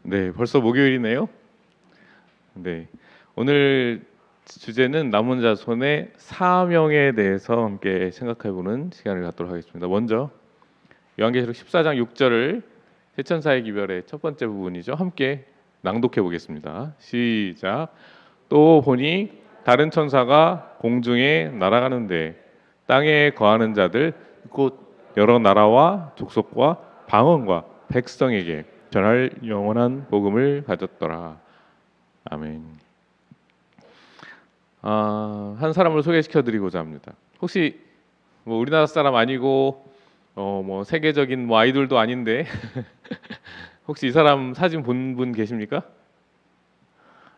네, 벌써 목요일이네요. 네, 오늘 주제는 남은 자손의 사명에 대해서 함께 생각해보는 시간을 갖도록 하겠습니다. 먼저 요한계시록 14장 6절을 세천사의 기별의 첫 번째 부분이죠. 함께 낭독해 보겠습니다. 시작. 또 보니 다른 천사가 공중에 날아가는데 땅에 거하는 자들 곧 여러 나라와 족속과 방언과 백성에게 전할 영원한 복음을 가졌더라. 아멘. 한 사람을 소개시켜 드리고자 합니다. 혹시 뭐 우리나라 사람 아니고 뭐 세계적인 뭐 아이돌도 아닌데 혹시 이 사람 사진 본 분 계십니까?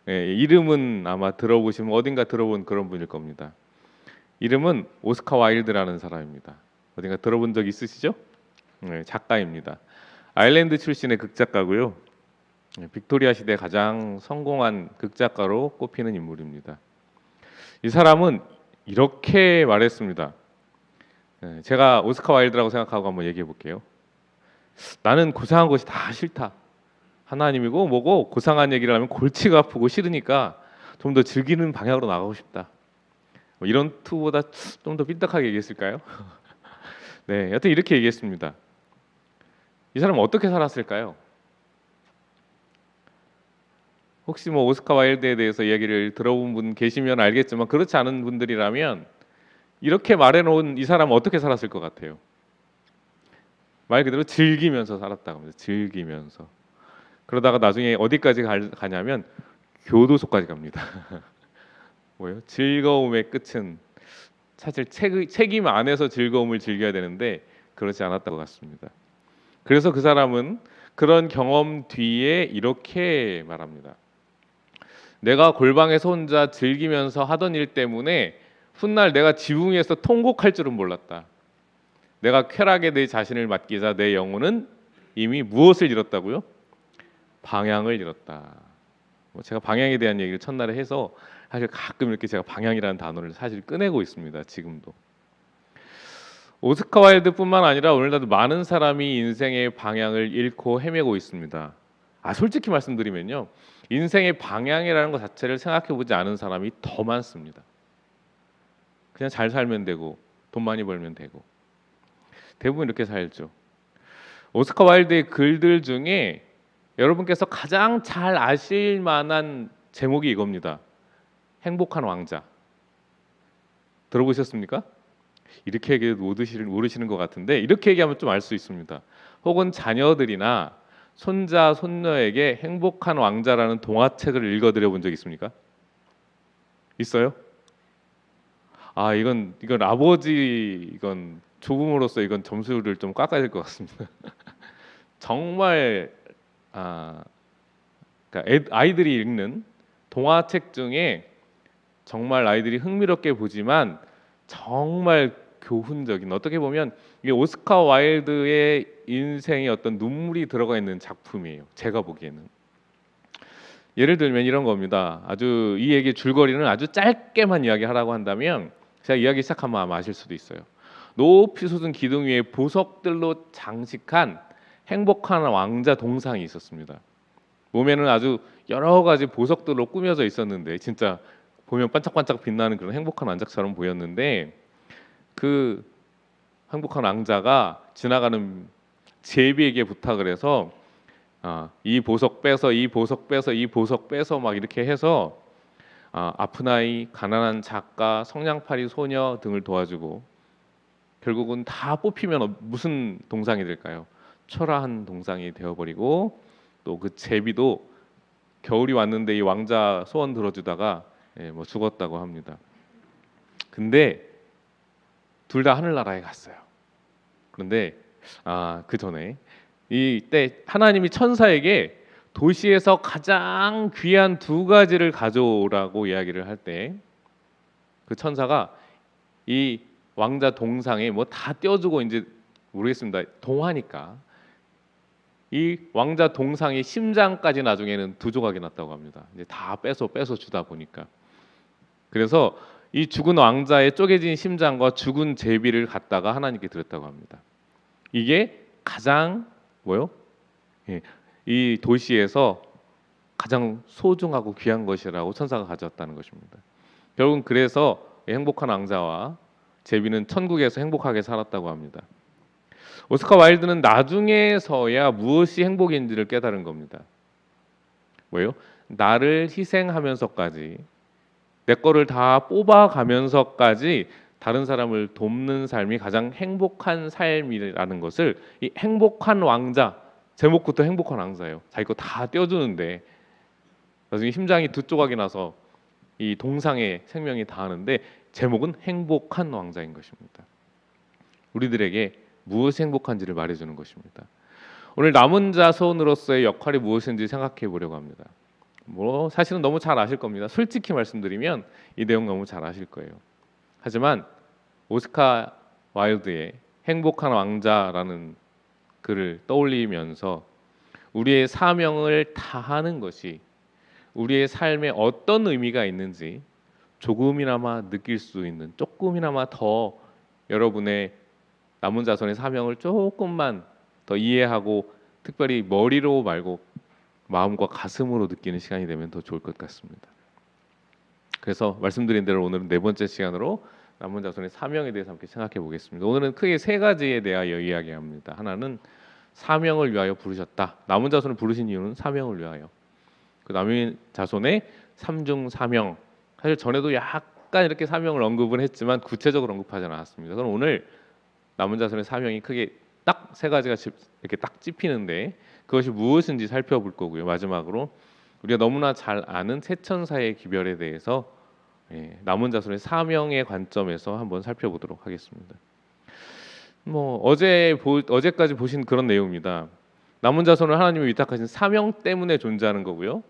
네, 이름은 아마 들어보시면 어딘가 들어본 그런 분일 겁니다. 이름은 오스카 와일드라는 사람입니다. 어딘가 들어본 적 있으시죠? 네, 작가입니다. 아일랜드 출신의 극작가고요. 빅토리아 시대 가장 성공한 극작가로 꼽히는 인물입니다. 이 사람은 이렇게 말했습니다. 제가 오스카 와일드라고 생각하고 한번 얘기해 볼게요. 나는 고상한 것이 다 싫다. 하나님이고 뭐고 고상한 얘기를 하면 골치가 아프고 싫으니까 좀 더 즐기는 방향으로 나가고 싶다. 뭐 이런 투보다 좀 더 삐딱하게 얘기했을까요? 네, 여튼 이렇게 얘기했습니다. 이 사람은 어떻게 살았을까요? 혹시 뭐 오스카 와일드에 대해서 이야기를 들어본 분 계시면 알겠지만 그렇지 않은 분들이라면 이렇게 말해놓은 이 사람은 어떻게 살았을 것 같아요? 말 그대로 즐기면서 살았다고 합니다. 즐기면서. 그러다가 나중에 어디까지 가냐면 교도소까지 갑니다. 뭐예요? 즐거움의 끝은 사실 책임 안에서 즐거움을 즐겨야 되는데 그렇지 않았다고 같습니다. 그래서 그 사람은 그런 경험 뒤에 이렇게 말합니다. 내가 골방에서 혼자 즐기면서 하던 일 때문에 훗날 내가 지붕에서 통곡할 줄은 몰랐다. 내가 쾌락에 내 자신을 맡기자 내 영혼은 이미 무엇을 잃었다고요? 방향을 잃었다. 제가 방향에 대한 얘기를 첫날에 해서 사실 가끔 이렇게 제가 방향이라는 단어를 사실 꺼내고 있습니다. 지금도. 오스카 와일드뿐만 아니라 오늘날도 많은 사람이 인생의 방향을 잃고 헤매고 있습니다. 솔직히 말씀드리면요, 인생의 방향이라는 것 자체를 생각해보지 않은 사람이 더 많습니다. 그냥 잘 살면 되고 돈 많이 벌면 되고 대부분 이렇게 살죠. 오스카 와일드의 글들 중에 여러분께서 가장 잘 아실 만한 제목이 이겁니다. 행복한 왕자. 들어보셨습니까? 이렇게 얘기해도 모르시는 것 같은데 이렇게 얘기하면 좀 알 수 있습니다. 혹은 자녀들이나 손자, 손녀에게 행복한 왕자라는 동화책을 읽어드려 본 적 있습니까? 있어요? 이건 아버지 이건 조부모로서 이건 점수를 좀 깎아야 될 것 같습니다. 정말 그러니까 아이들이 읽는 동화책 중에 정말 아이들이 흥미롭게 보지만 정말 교훈적인, 어떻게 보면 이게 오스카 와일드의 인생에 어떤 눈물이 들어가 있는 작품이에요. 제가 보기에는. 예를 들면 이런 겁니다. 아주 이 얘기 줄거리는 아주 짧게만 이야기하라고 한다면 제가 이야기 시작하면 아마 아실 수도 있어요. 높이 솟은 기둥 위에 보석들로 장식한 행복한 왕자 동상이 있었습니다. 몸에는 아주 여러 가지 보석들로 꾸며져 있었는데 진짜 보면 반짝반짝 빛나는 그런 행복한 왕자처럼 보였는데 그 행복한 왕자가 지나가는 제비에게 부탁을 해서 이 보석 빼서 이 보석 빼서 이 보석 빼서 막 이렇게 해서 아픈 아이, 가난한 작가, 성냥팔이 소녀 등을 도와주고 결국은 다 뽑히면 무슨 동상이 될까요? 초라한 동상이 되어버리고 또 그 제비도 겨울이 왔는데 이 왕자 소원 들어주다가 뭐 죽었다고 합니다. 근데 둘 다 하늘나라에 갔어요. 그런데 그 전에 이때 하나님이 천사에게 도시에서 가장 귀한 두 가지를 가져오라고 이야기를 할 때 그 천사가 이 왕자 동상에 뭐 다 떼어주고 이제 모르겠습니다. 동화니까 이 왕자 동상의 심장까지 나중에는 두 조각이 났다고 합니다. 이제 다 빼서 주다 보니까 그래서 이 죽은 왕자의 쪼개진 심장과 죽은 제비를 갖다가 하나님께 드렸다고 합니다. 이게 가장 뭐요? 이 도시에서 가장 소중하고 귀한 것이라고 천사가 가져왔다는 것입니다. 결국은 그래서 행복한 왕자와 제비는 천국에서 행복하게 살았다고 합니다. 오스카 와일드는 나중에서야 무엇이 행복인지를 깨달은 겁니다. 뭐예요? 나를 희생하면서까지 내 거를 다 뽑아가면서까지 다른 사람을 돕는 삶이 가장 행복한 삶이라는 것을, 이 행복한 왕자, 제목부터 행복한 왕자예요. 자기 거 다 떼어주는데 나중에 심장이 두 조각이 나서 이 동상의 생명이 다하는데 제목은 행복한 왕자인 것입니다. 우리들에게 무엇이 행복한지를 말해주는 것입니다. 오늘 남은 자손으로서의 역할이 무엇인지 생각해 보려고 합니다. 뭐 사실은 너무 잘 아실 겁니다. 솔직히 말씀드리면 이 내용 너무 잘 아실 거예요. 하지만 오스카 와일드의 행복한 왕자라는 글을 떠올리면서 우리의 사명을 다하는 것이 우리의 삶에 어떤 의미가 있는지 조금이나마 느낄 수 있는, 조금이나마 더 여러분의 남은 자손의 사명을 조금만 더 이해하고 특별히 머리로 말고 마음과 가슴으로 느끼는 시간이 되면 더 좋을 것 같습니다. 그래서 말씀드린 대로 오늘은 네 번째 시간으로 남은 자손의 사명에 대해서 함께 생각해 보겠습니다. 오늘은 크게 세 가지에 대하여 이야기합니다. 하나는 사명을 위하여 부르셨다. 남은 자손을 부르신 이유는 사명을 위하여. 그 남은 자손의 삼중 사명. 사실 전에도 약간 이렇게 사명을 언급을 했지만 구체적으로 언급하지 않았습니다. 그럼 오늘 남은 자손의 사명이 크게 딱 세 가지가 이렇게 딱 찝히는데 그것이 무엇인지 살펴볼 거고요. 마지막으로 우리가 너무나 잘 아는 세 천사의 기별에 대해서 남은 자손의 사명의 관점에서 한번 살펴보도록 하겠습니다. 뭐 어제까지 보신 그런 내용입니다. 남은 자손은 하나님이 위탁하신 사명 때문에 존재하는 거고요.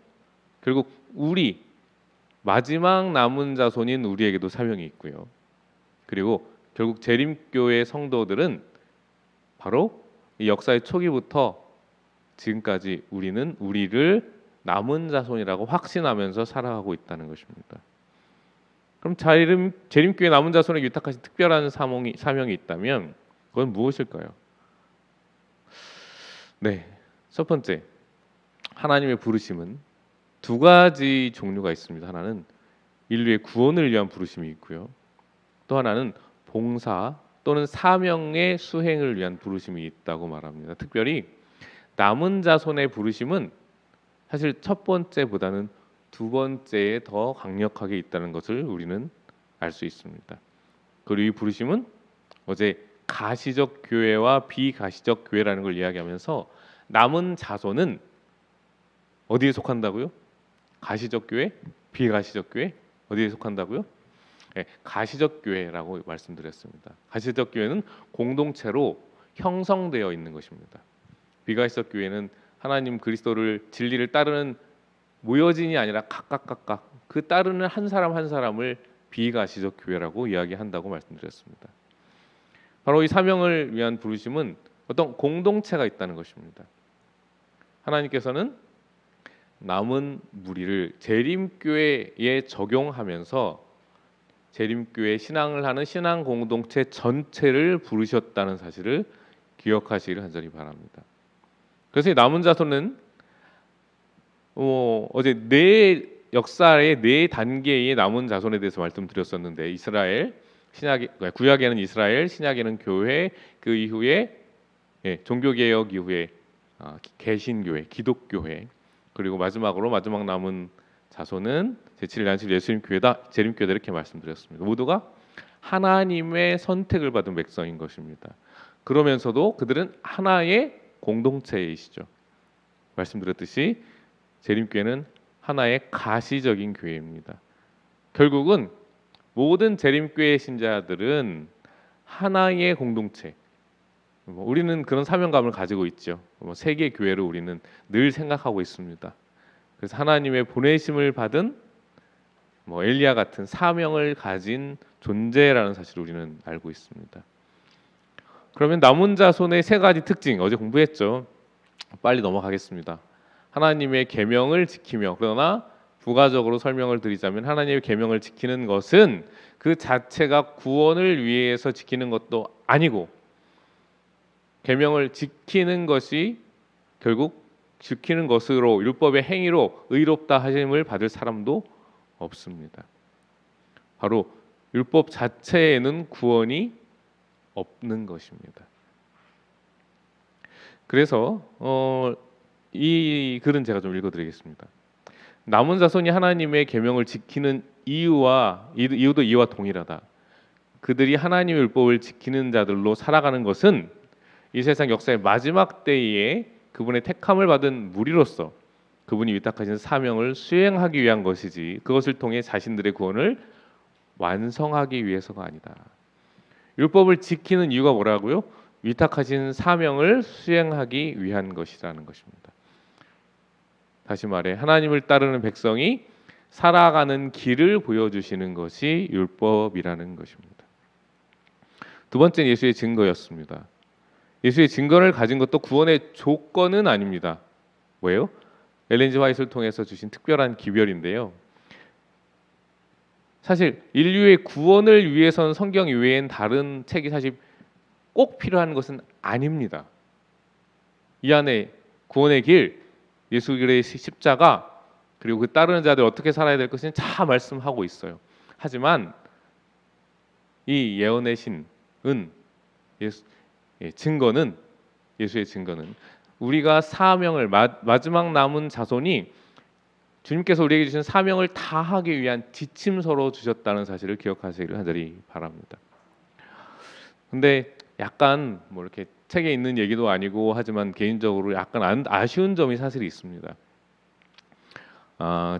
결국 우리 마지막 남은 자손인 우리에게도 사명이 있고요. 그리고 결국 재림교회 성도들은 바로 이 역사의 초기부터 지금까지 우리는 우리를 남은 자손이라고 확신하면서 살아가고 있다는 것입니다. 그럼 재림교회 남은 자손에게 위탁하신 특별한 사명이 있다면 그건 무엇일까요? 네, 첫 번째, 하나님의 부르심은 두 가지 종류가 있습니다. 하나는 인류의 구원을 위한 부르심이 있고요. 또 하나는 봉사 또는 사명의 수행을 위한 부르심이 있다고 말합니다. 특별히 남은 자손의 부르심은 사실 첫 번째보다는 두 번째에 더 강력하게 있다는 것을 우리는 알 수 있습니다. 그리고 이 부르심은 어제 가시적 교회와 비가시적 교회라는 걸 이야기하면서 남은 자손은 어디에 속한다고요? 가시적 교회, 비가시적 교회 어디에 속한다고요? 네, 가시적 교회라고 말씀드렸습니다. 가시적 교회는 공동체로 형성되어 있는 것입니다. 비가시적 교회는 하나님 그리스도를 진리를 따르는 모여진이 아니라 각각 그 따르는 한 사람 한 사람을 비가시적 교회라고 이야기한다고 말씀드렸습니다. 바로 이 사명을 위한 부르심은 어떤 공동체가 있다는 것입니다. 하나님께서는 남은 무리를 재림교회에 적용하면서 재림교회 신앙을 하는 신앙 공동체 전체를 부르셨다는 사실을 기억하시기를 간절히 바랍니다. 그래서 이 남은 자손은 어제 역사의 네 단계의 남은 자손에 대해서 말씀드렸었는데 이스라엘, 구약에는 이스라엘, 신약에는 교회, 그 이후에 종교개혁 이후에 개신교회, 기독교회, 그리고 마지막 남은 자손은 제7일 안식 예수님 교회다, 재림교회다 이렇게 말씀드렸습니다. 모두가 하나님의 선택을 받은 백성인 것입니다. 그러면서도 그들은 하나의 공동체이시죠. 말씀드렸듯이 재림교회는 하나의 가시적인 교회입니다. 결국은 모든 재림교회 신자들은 하나의 공동체. 우리는 그런 사명감을 가지고 있죠. 세계 교회로 우리는 늘 생각하고 있습니다. 그래서 하나님의 보내심을 받은 엘리야 같은 사명을 가진 존재라는 사실을 우리는 알고 있습니다. 그러면 남은 자손의 세 가지 특징 어제 공부했죠. 빨리 넘어가겠습니다. 하나님의 계명을 지키며, 그러나 부가적으로 설명을 드리자면 하나님의 계명을 지키는 것은 그 자체가 구원을 위해서 지키는 것도 아니고 계명을 지키는 것이 결국 지키는 것으로 율법의 행위로 의롭다 하심을 받을 사람도 없습니다. 바로 율법 자체에는 구원이 없는 것입니다. 그래서 이 글은 제가 좀 읽어드리겠습니다. 남은 자손이 하나님의 계명을 지키는 이유도 이와 동일하다. 그들이 하나님의 율법을 지키는 자들로 살아가는 것은 이 세상 역사의 마지막 때에 그분의 택함을 받은 무리로서 그분이 위탁하신 사명을 수행하기 위한 것이지 그것을 통해 자신들의 구원을 완성하기 위해서가 아니다. 율법을 지키는 이유가 뭐라고요? 위탁하신 사명을 수행하기 위한 것이라는 것입니다. 다시 말해 하나님을 따르는 백성이 살아가는 길을 보여주시는 것이 율법이라는 것입니다. 두 번째는 예수의 증거였습니다. 예수의 증거를 가진 것도 구원의 조건은 아닙니다. 뭐예요? 엘렌 G 화이트를 통해서 주신 특별한 기별인데요. 사실 인류의 구원을 위해서는 성경 이외엔 다른 책이 사실 꼭 필요한 것은 아닙니다. 이 안에 구원의 길, 예수 그리스도의 십자가 그리고 그 따르는 자들 어떻게 살아야 될 것은 다 말씀하고 있어요. 하지만 이 예언의 신은 증거는 예수의 증거는 우리가 사명을 마지막 남은 자손이 주님께서 우리에게 주신 사명을 다하기 위한 지침서로 주셨다는 사실을 기억하시기를 간절히 바랍니다. 근데 약간 뭐 이렇게 책에 있는 얘기도 아니고 하지만 개인적으로 약간 아쉬운 점이 사실 있습니다.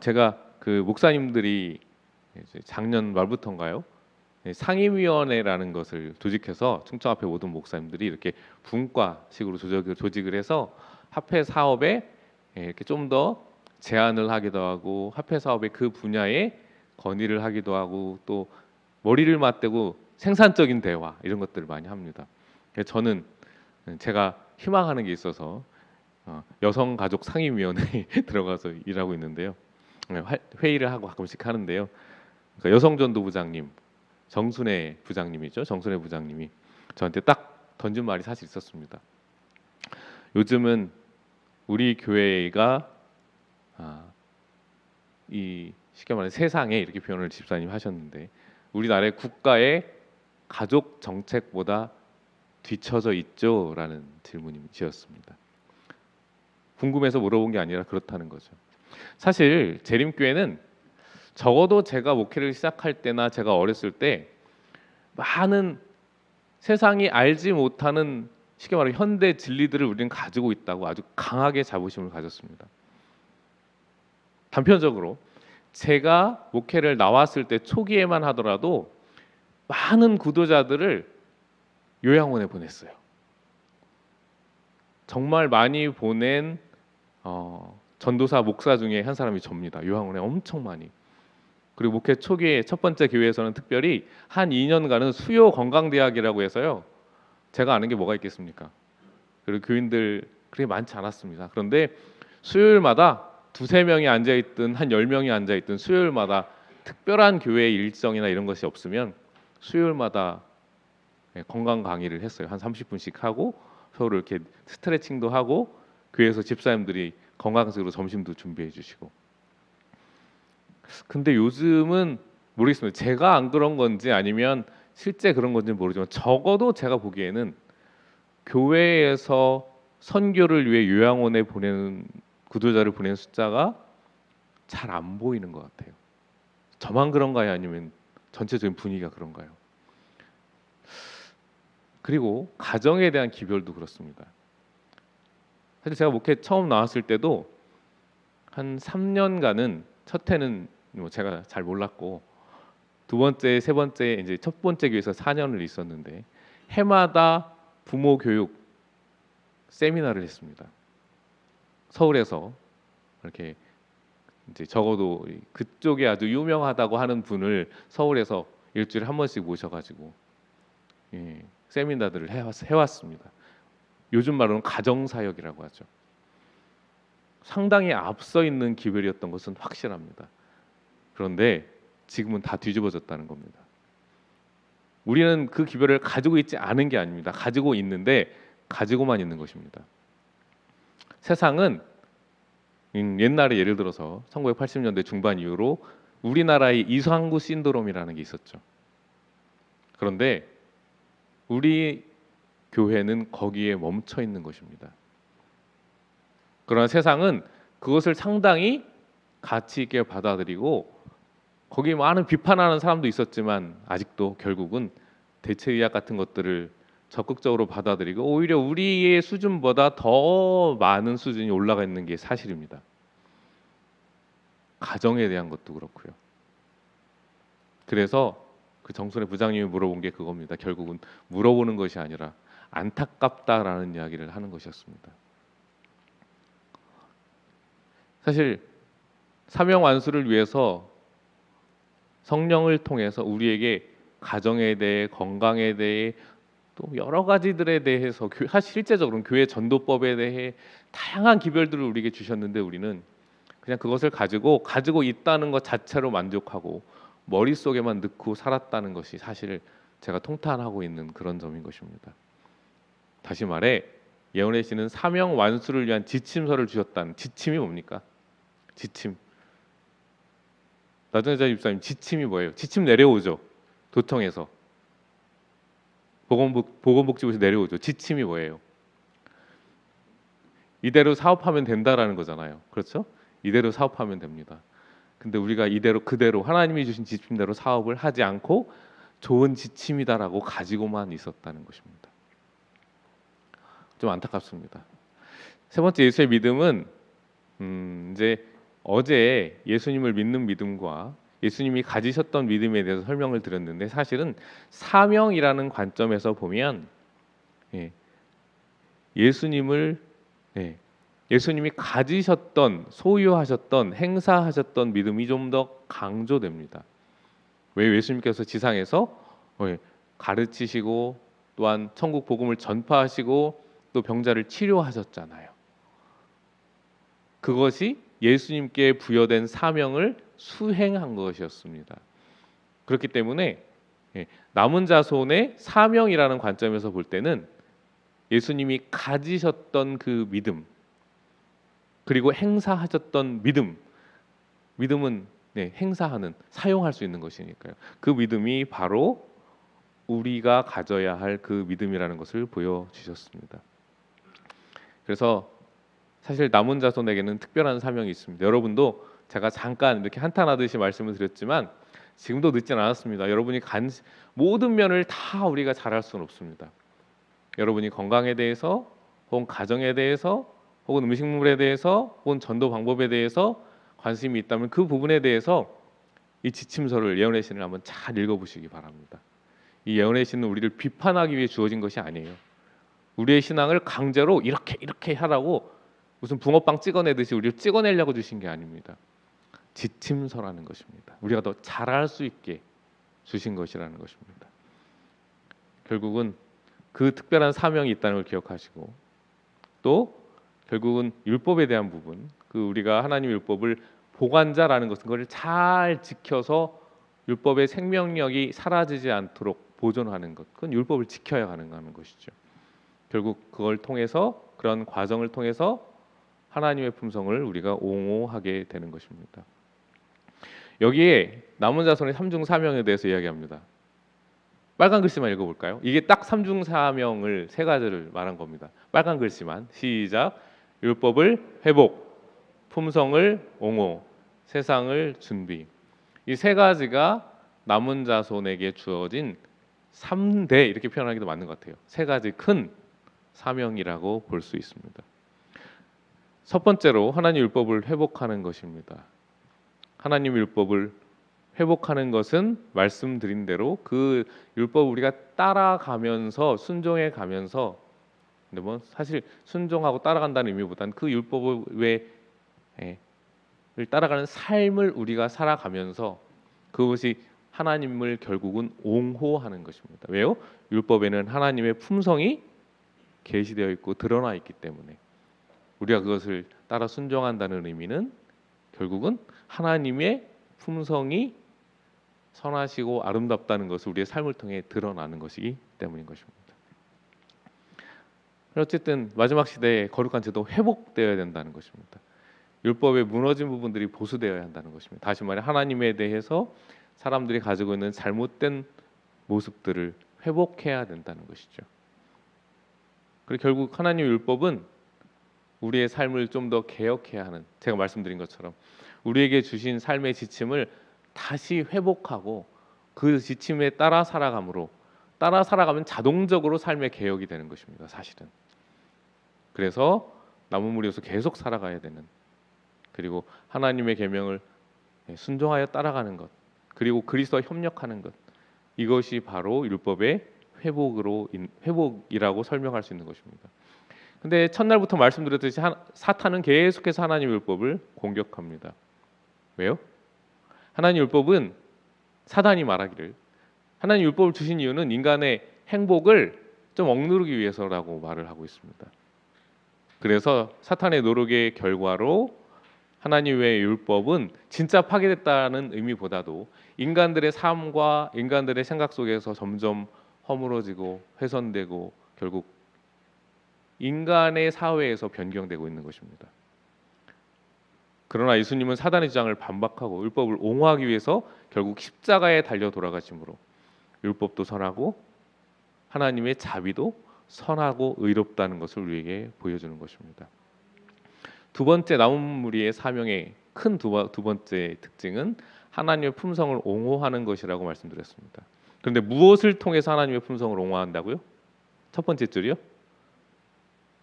제가 그 목사님들이 이제 작년 말부터인가요? 상임위원회라는 것을 조직해서 충청합회 모든 목사님들이 이렇게 분과식으로 조직을 해서 합회 사업에 이렇게 좀 더 제안을 하기도 하고 합회 사업의 그 분야에 건의를 하기도 하고 또 머리를 맞대고 생산적인 대화 이런 것들을 많이 합니다. 저는 제가 희망하는 게 있어서 여성가족 상임위원회에 들어가서 일하고 있는데요. 회의를 하고 가끔씩 하는데요. 그러니까 여성전도부장님 정순애 부장님이죠. 정순애 부장님이 저한테 딱 던진 말이 사실 있었습니다. 요즘은 우리 교회가 이 쉽게 말해 세상에 이렇게 표현을 집사님 하셨는데 우리나라의 국가의 가족 정책보다 뒤처져 있죠라는 질문이셨습니다. 궁금해서 물어본 게 아니라 그렇다는 거죠. 사실 재림교회는 적어도 제가 목회를 시작할 때나 제가 어렸을 때 많은 세상이 알지 못하는 쉽게 말해 현대 진리들을 우리는 가지고 있다고 아주 강하게 자부심을 가졌습니다. 단편적으로 제가 목회를 나왔을 때 초기에만 하더라도 많은 구도자들을 요양원에 보냈어요. 정말 많이 보낸 전도사 목사 중에 한 사람이 접니다. 요양원에 엄청 많이. 그리고 목회 초기에 첫 번째 교회에서는 특별히 한 2년간은 수요 건강대학이라고 해서요. 제가 아는 게 뭐가 있겠습니까? 그리고 교인들 그렇게 많지 않았습니다. 그런데 수요일마다 두세 명이 앉아있든 한 10명이 앉아있든 수요일마다 특별한 교회 일정이나 이런 것이 없으면 수요일마다 건강 강의를 했어요. 한 30분씩 하고 서로 이렇게 스트레칭도 하고 교회에서 집사님들이 건강식으로 점심도 준비해 주시고. 근데 요즘은 모르겠습니다. 제가 안 그런 건지 아니면 실제 그런 건지 모르지만 적어도 제가 보기에는 교회에서 선교를 위해 요양원에 보내는 구도자를 보내는 숫자가 잘 안 보이는 것 같아요. 저만 그런가요? 아니면 전체적인 분위기가 그런가요? 그리고 가정에 대한 기별도 그렇습니다. 사실 제가 목회 처음 나왔을 때도 한 3년간은 첫 해는 뭐 제가 잘 몰랐고 두 번째, 세 번째 이제 첫 번째 교회에서 4년을 있었는데 해마다 부모 교육 세미나를 했습니다. 서울에서 이렇게 이제 적어도 그쪽에 아주 유명하다고 하는 분을 서울에서 일주일에 한 번씩 모셔가지고 세미나들을 해왔습니다. 요즘 말로는 가정사역이라고 하죠. 상당히 앞서 있는 기별이었던 것은 확실합니다. 그런데 지금은 다 뒤집어졌다는 겁니다. 우리는 그 기별을 가지고 있지 않은 게 아닙니다. 가지고 있는데 가지고만 있는 것입니다. 세상은 옛날에 예를 들어서 1980년대 중반 이후로 우리나라의 이상구 신드롬이라는 게 있었죠. 그런데 우리 교회는 거기에 멈춰 있는 것입니다. 그러나 세상은 그것을 상당히 가치 있게 받아들이고 거기에 많은 비판하는 사람도 있었지만 아직도 결국은 대체의학 같은 것들을 적극적으로 받아들이고 오히려 우리의 수준보다 더 많은 수준이 올라가 있는 게 사실입니다. 가정에 대한 것도 그렇고요. 그래서 그 정순의 부장님이 물어본 게 그겁니다. 결국은 물어보는 것이 아니라 안타깝다라는 이야기를 하는 것이었습니다. 사실 사명 완수를 위해서 성령을 통해서 우리에게 가정에 대해 건강에 대해 또 여러 가지들에 대해서 사실 실제적으로는 교회 전도법에 대해 다양한 기별들을 우리에게 주셨는데 우리는 그냥 그것을 가지고 있다는 것 자체로 만족하고 머릿속에만 넣고 살았다는 것이 사실 제가 통탄하고 있는 그런 점인 것입니다. 다시 말해 예언의 씨는 사명 완수를 위한 지침서를 주셨다는 지침이 뭡니까? 지침. 나중에 집사님 지침이 뭐예요? 지침 내려오죠. 도청에서 보건복지부에서 내려오죠. 지침이 뭐예요? 이대로 사업하면 된다라는 거잖아요. 그렇죠? 이대로 사업하면 됩니다. 근데 우리가 이대로 그대로 하나님이 주신 지침대로 사업을 하지 않고 좋은 지침이다라고 가지고만 있었다는 것입니다. 좀 안타깝습니다. 세 번째 예수의 믿음은 이제 어제 예수님을 믿는 믿음과 예수님이 가지셨던 믿음에 대해서 설명을 드렸는데 사실은 사명이라는 관점에서 보면 예수님을 예수님이 가지셨던 소유하셨던 행사하셨던 믿음이 좀 더 강조됩니다. 왜 예수님께서 지상에서 가르치시고 또한 천국 복음을 전파하시고 또 병자를 치료하셨잖아요. 그것이 예수님께 부여된 사명을 수행한 것이었습니다. 그렇기 때문에 남은 자손의 사명이라는 관점에서 볼 때는 예수님이 가지셨던 그 믿음 그리고 행사하셨던 믿음은 행사하는 사용할 수 있는 것이니까요. 그 믿음이 바로 우리가 가져야 할 그 믿음이라는 것을 보여주셨습니다. 그래서 사실 남은 자손에게는 특별한 사명이 있습니다. 여러분도 제가 잠깐 이렇게 한탄하듯이 말씀을 드렸지만 지금도 늦진 않았습니다. 여러분이 모든 면을 다 우리가 잘할 수는 없습니다. 여러분이 건강에 대해서 혹은 가정에 대해서 혹은 음식물에 대해서 혹은 전도 방법에 대해서 관심이 있다면 그 부분에 대해서 이 지침서를 예언의 신을 한번 잘 읽어보시기 바랍니다. 이 예언의 신은 우리를 비판하기 위해 주어진 것이 아니에요. 우리의 신앙을 강제로 이렇게 하라고 무슨 붕어빵 찍어내듯이 우리를 찍어내려고 주신 게 아닙니다. 지침서라는 것입니다. 우리가 더 잘할 수 있게 주신 것이라는 것입니다. 결국은 그 특별한 사명이 있다는 걸 기억하시고 또 결국은 율법에 대한 부분, 그 우리가 하나님의 율법을 보관자라는 것은 그걸 잘 지켜서 율법의 생명력이 사라지지 않도록 보존하는 것, 그건 율법을 지켜야 하는 것이죠. 결국 그걸 통해서 그런 과정을 통해서 하나님의 품성을 우리가 옹호하게 되는 것입니다. 여기에 남은 자손의 삼중 사명에 대해서 이야기합니다. 빨간 글씨만 읽어볼까요? 이게 딱 삼중 사명을 세 가지를 말한 겁니다. 빨간 글씨만 시작. 율법을 회복, 품성을 옹호, 세상을 준비. 이 세 가지가 남은 자손에게 주어진 3대 이렇게 표현하기도 맞는 것 같아요. 세 가지 큰 사명이라고 볼 수 있습니다. 첫 번째로 하나님 율법을 회복하는 것입니다. 하나님 율법을 회복하는 것은 말씀드린 대로 그 율법 우리가 따라가면서 순종해 가면서 근데 뭐 사실 순종하고 따라간다는 의미보다는 그 율법을 따라가는 삶을 우리가 살아가면서 그것이 하나님을 결국은 옹호하는 것입니다. 왜요? 율법에는 하나님의 품성이 계시되어 있고 드러나 있기 때문에 우리가 그것을 따라 순종한다는 의미는 결국은 하나님의 품성이 선하시고 아름답다는 것을 우리의 삶을 통해 드러나는 것이기 때문인 것입니다. 어쨌든 마지막 시대에 거룩한 제도 회복되어야 된다는 것입니다. 율법에 무너진 부분들이 보수되어야 한다는 것입니다. 다시 말해 하나님에 대해서 사람들이 가지고 있는 잘못된 모습들을 회복해야 된다는 것이죠. 그리고 결국 하나님 율법은 우리의 삶을 좀 더 개혁해야 하는, 제가 말씀드린 것처럼 우리에게 주신 삶의 지침을 다시 회복하고 그 지침에 따라 살아가면 자동적으로 삶의 개혁이 되는 것입니다. 사실은. 그래서 나무무리로서 계속 살아가야 되는, 그리고 하나님의 계명을 순종하여 따라가는 것, 그리고 그리스도와 협력하는 것, 이것이 바로 율법의 회복이라고 설명할 수 있는 것입니다. 근데 첫날부터 말씀드렸듯이 사탄은 계속해서 하나님 율법을 공격합니다. 왜요? 하나님 율법은, 사단이 말하기를 하나님 율법을 주신 이유는 인간의 행복을 좀 억누르기 위해서라고 말을 하고 있습니다. 그래서 사탄의 노력의 결과로 하나님의 율법은 진짜 파괴됐다는 의미보다도 인간들의 삶과 인간들의 생각 속에서 점점 허물어지고 훼손되고 결국 인간의 사회에서 변경되고 있는 것입니다. 그러나 예수님은 사단의 주장을 반박하고 율법을 옹호하기 위해서 결국 십자가에 달려 돌아가심으로 율법도 선하고 하나님의 자비도 선하고 의롭다는 것을 우리에게 보여주는 것입니다. 두 번째 나무무리의 사명의 큰 두 번째 특징은 하나님의 품성을 옹호하는 것이라고 말씀드렸습니다. 그런데 무엇을 통해서 하나님의 품성을 옹호한다고요? 첫 번째 줄이요.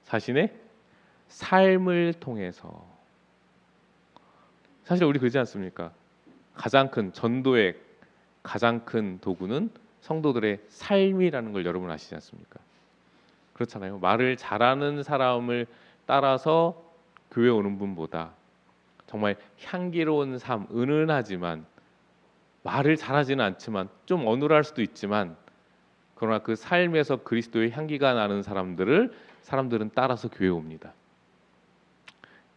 자신의 삶을 통해서. 사실 우리 그러지 않습니까? 가장 큰 전도의 가장 큰 도구는 성도들의 삶이라는 걸 여러분 아시지 않습니까? 그렇잖아요. 말을 잘하는 사람을 따라서 교회 오는 분보다 정말 향기로운 삶, 은은하지만 말을 잘하지는 않지만 좀 어눌할 수도 있지만 그러나 그 삶에서 그리스도의 향기가 나는 사람들은 따라서 교회에 옵니다.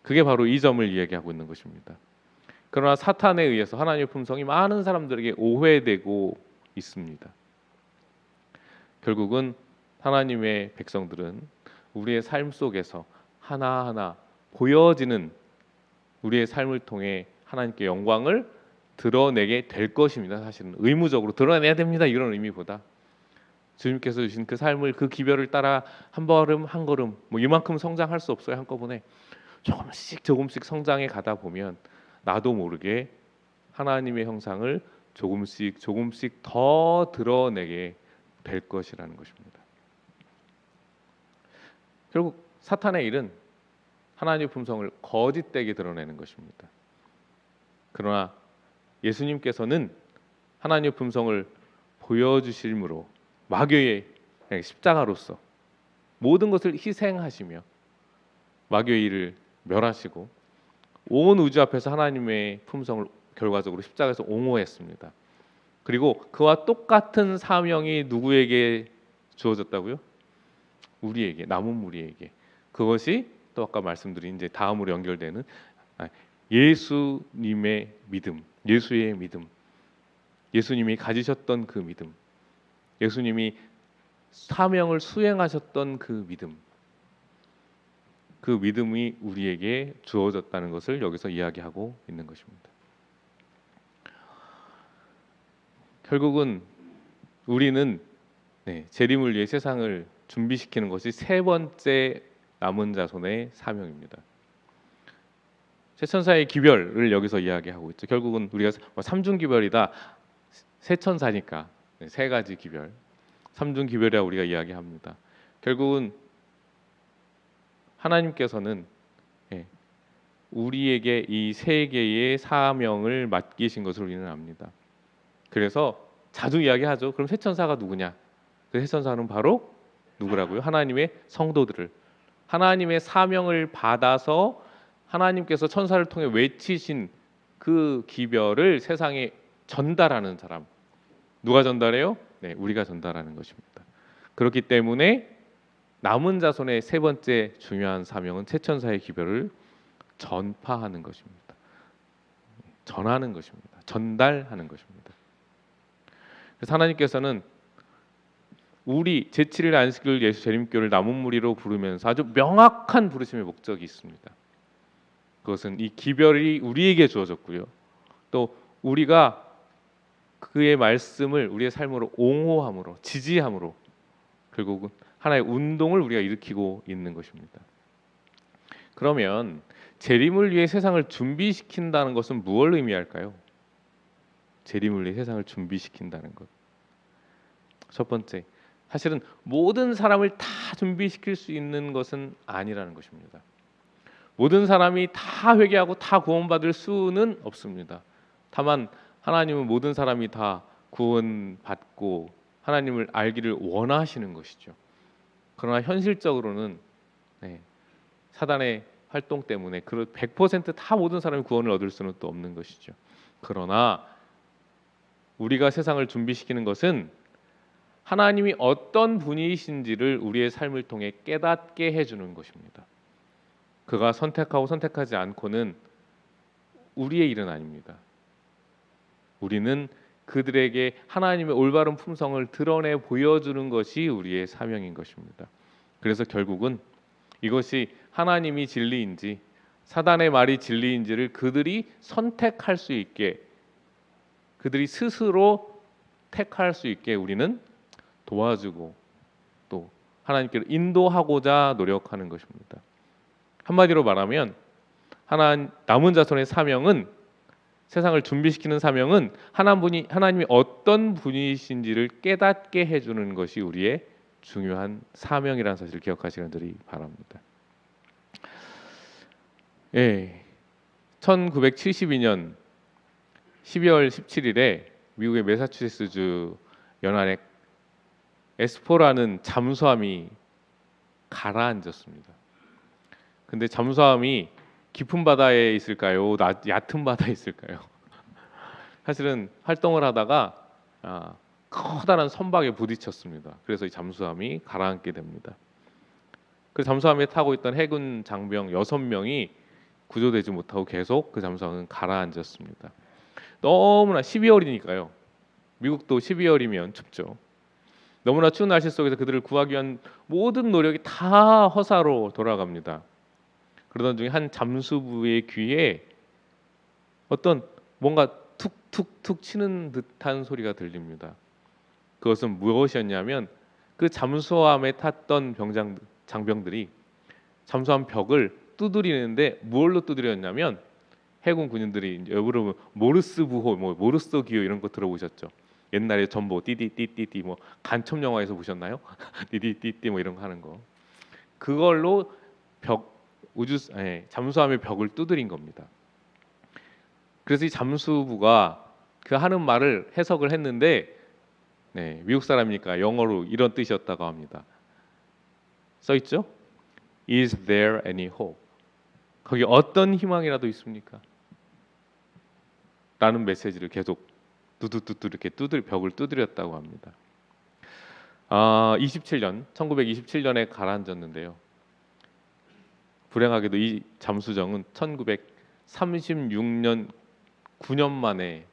그게 바로 이 점을 이야기하고 있는 것입니다. 그러나 사탄에 의해서 하나님의 품성이 많은 사람들에게 오해되고 있습니다. 결국은 하나님의 백성들은 우리의 삶 속에서 하나하나 보여지는 우리의 삶을 통해 하나님께 영광을 드러내게 될 것입니다. 사실은 의무적으로 드러내야 됩니다. 이런 의미보다 주님께서 주신 그 삶을, 그 기별을 따라 한 걸음 한 걸음, 뭐 이만큼 성장할 수 없어요. 한꺼번에 조금씩 성장해 가다 보면 나도 모르게 하나님의 형상을 조금씩 더 드러내게 될 것이라는 것입니다. 결국 사탄의 일은 하나님의 품성을 거짓되게 드러내는 것입니다. 그러나 예수님께서는 하나님의 품성을 보여주심으로 마귀의 십자가로서 모든 것을 희생하시며 마귀의 일을 멸하시고 온 우주 앞에서 하나님의 품성을 결과적으로 십자가에서 옹호했습니다. 그리고 그와 똑같은 사명이 누구에게 주어졌다고요? 우리에게, 남은 무리에게. 그것이 또 아까 말씀드린 이제 다음으로 연결되는 예수님의 믿음, 예수의 믿음, 예수님이 가지셨던 그 믿음, 예수님이 사명을 수행하셨던 그 믿음, 그 믿음이 우리에게 주어졌다는 것을 여기서 이야기하고 있는 것입니다. 결국은 우리는 재림을 위해 세상을 준비시키는 것이 세 번째 남은 자손의 사명입니다. 세천사의 기별을 여기서 이야기하고 있죠. 결국은 우리가 삼중기별이다, 세천사니까 세 가지 기별, 삼중기별이라고 우리가 이야기합니다. 결국은 하나님께서는 우리에게 이 세 개의 사명을 맡기신 것을 우리는 압니다. 그래서 자주 이야기하죠. 그럼 세천사가 누구냐? 그 세천사는 바로 누구라고요? 하나님의 성도들을, 하나님의 사명을 받아서 하나님께서 천사를 통해 외치신 그 기별을 세상에 전달하는 사람. 누가 전달해요? 우리가 전달하는 것입니다. 그렇기 때문에 남은 자손의 세 번째 중요한 사명은 세천사의 기별을 전파하는 것입니다. 전하는 것입니다. 전달하는 것입니다. 그래서 하나님께서는 우리 제7일 안식일 예수 재림교를 남은 무리로 부르면서 아주 명확한 부르심의 목적이 있습니다. 그것은 이 기별이 우리에게 주어졌고요. 또 우리가 그의 말씀을 우리의 삶으로 옹호함으로, 지지함으로 결국은 하나의 운동을 우리가 일으키고 있는 것입니다. 그러면 재림을 위해 세상을 준비시킨다는 것은 무엇을 의미할까요? 재림을 위해 세상을 준비시킨다는 것. 첫 번째, 사실은 모든 사람을 다 준비시킬 수 있는 것은 아니라는 것입니다. 모든 사람이 다 회개하고 다 구원받을 수는 없습니다. 다만 하나님은 모든 사람이 다 구원받고 하나님을 알기를 원하시는 것이죠. 그러나 현실적으로는 사단의 활동 때문에 100%다 모든 사람이 구원을 얻을 수는 또 없는 것이죠. 그러나 우리가 세상을 준비시키는 것은 하나님이 어떤 분이신지를 우리의 삶을 통해 깨닫게 해주는 것입니다. 그가 선택하고 선택하지 않고는 우리의 일은 아닙니다. 우리는 그들에게 하나님의 올바른 품성을 드러내 보여주는 것이 우리의 사명인 것입니다. 그래서 결국은 이것이 하나님이 진리인지 사단의 말이 진리인지를 그들이 선택할 수 있게, 그들이 스스로 택할 수 있게 우리는 도와주고 또 하나님께로 인도하고자 노력하는 것입니다. 한마디로 말하면 남은 자손의 사명은, 세상을 준비시키는 사명은 하나님이 어떤 분이신지를 깨닫게 해주는 것이 우리의 중요한 사명이라는 사실을 기억하시기를 바랍니다. 1972년 12월 17일에 미국의 매사추세츠주 연안에 에스포라는 잠수함이 가라앉았습니다. 근데 잠수함이 깊은 바다에 있을까요? 얕은 바다에 있을까요? 사실은 활동을 하다가 커다란 선박에 부딪혔습니다. 그래서 이 잠수함이 가라앉게 됩니다. 그 잠수함에 타고 있던 해군 장병 6명이 구조되지 못하고 계속 그 잠수함은 가라앉았습니다. 너무나 12월이니까요. 미국도 12월이면 춥죠. 너무나 추운 날씨 속에서 그들을 구하기 위한 모든 노력이 다 허사로 돌아갑니다. 그러던 중에 한 잠수부의 귀에 어떤 뭔가 툭툭툭 치는 듯한 소리가 들립니다. 그것은 무엇이었냐면 그 잠수함에 탔던 장병들이 잠수함 벽을 두드리는데 뭘로 두드렸냐면 해군 군인들이 여러분 모르스 부호, 모르스 기호 이런 거 들어보셨죠? 옛날에 전보 띠띠띠띠띠 간첩 영화에서 보셨나요? 띠띠띠띠 이런 거 하는 거. 그걸로 잠수함의 벽을 두드린 겁니다. 그래서 이 잠수부가 그 하는 말을 해석을 했는데 미국 사람이니까 영어로 이런 뜻이었다고 합니다. 써 있죠? Is there any hope? 거기 어떤 희망이라도 있습니까? 라는 메시지를 계속 두두두두 이렇게 벽을 두드렸다고 합니다. 1927년에 가라앉았는데요. 불행하게도 이 잠수정은 1936년 9년 만에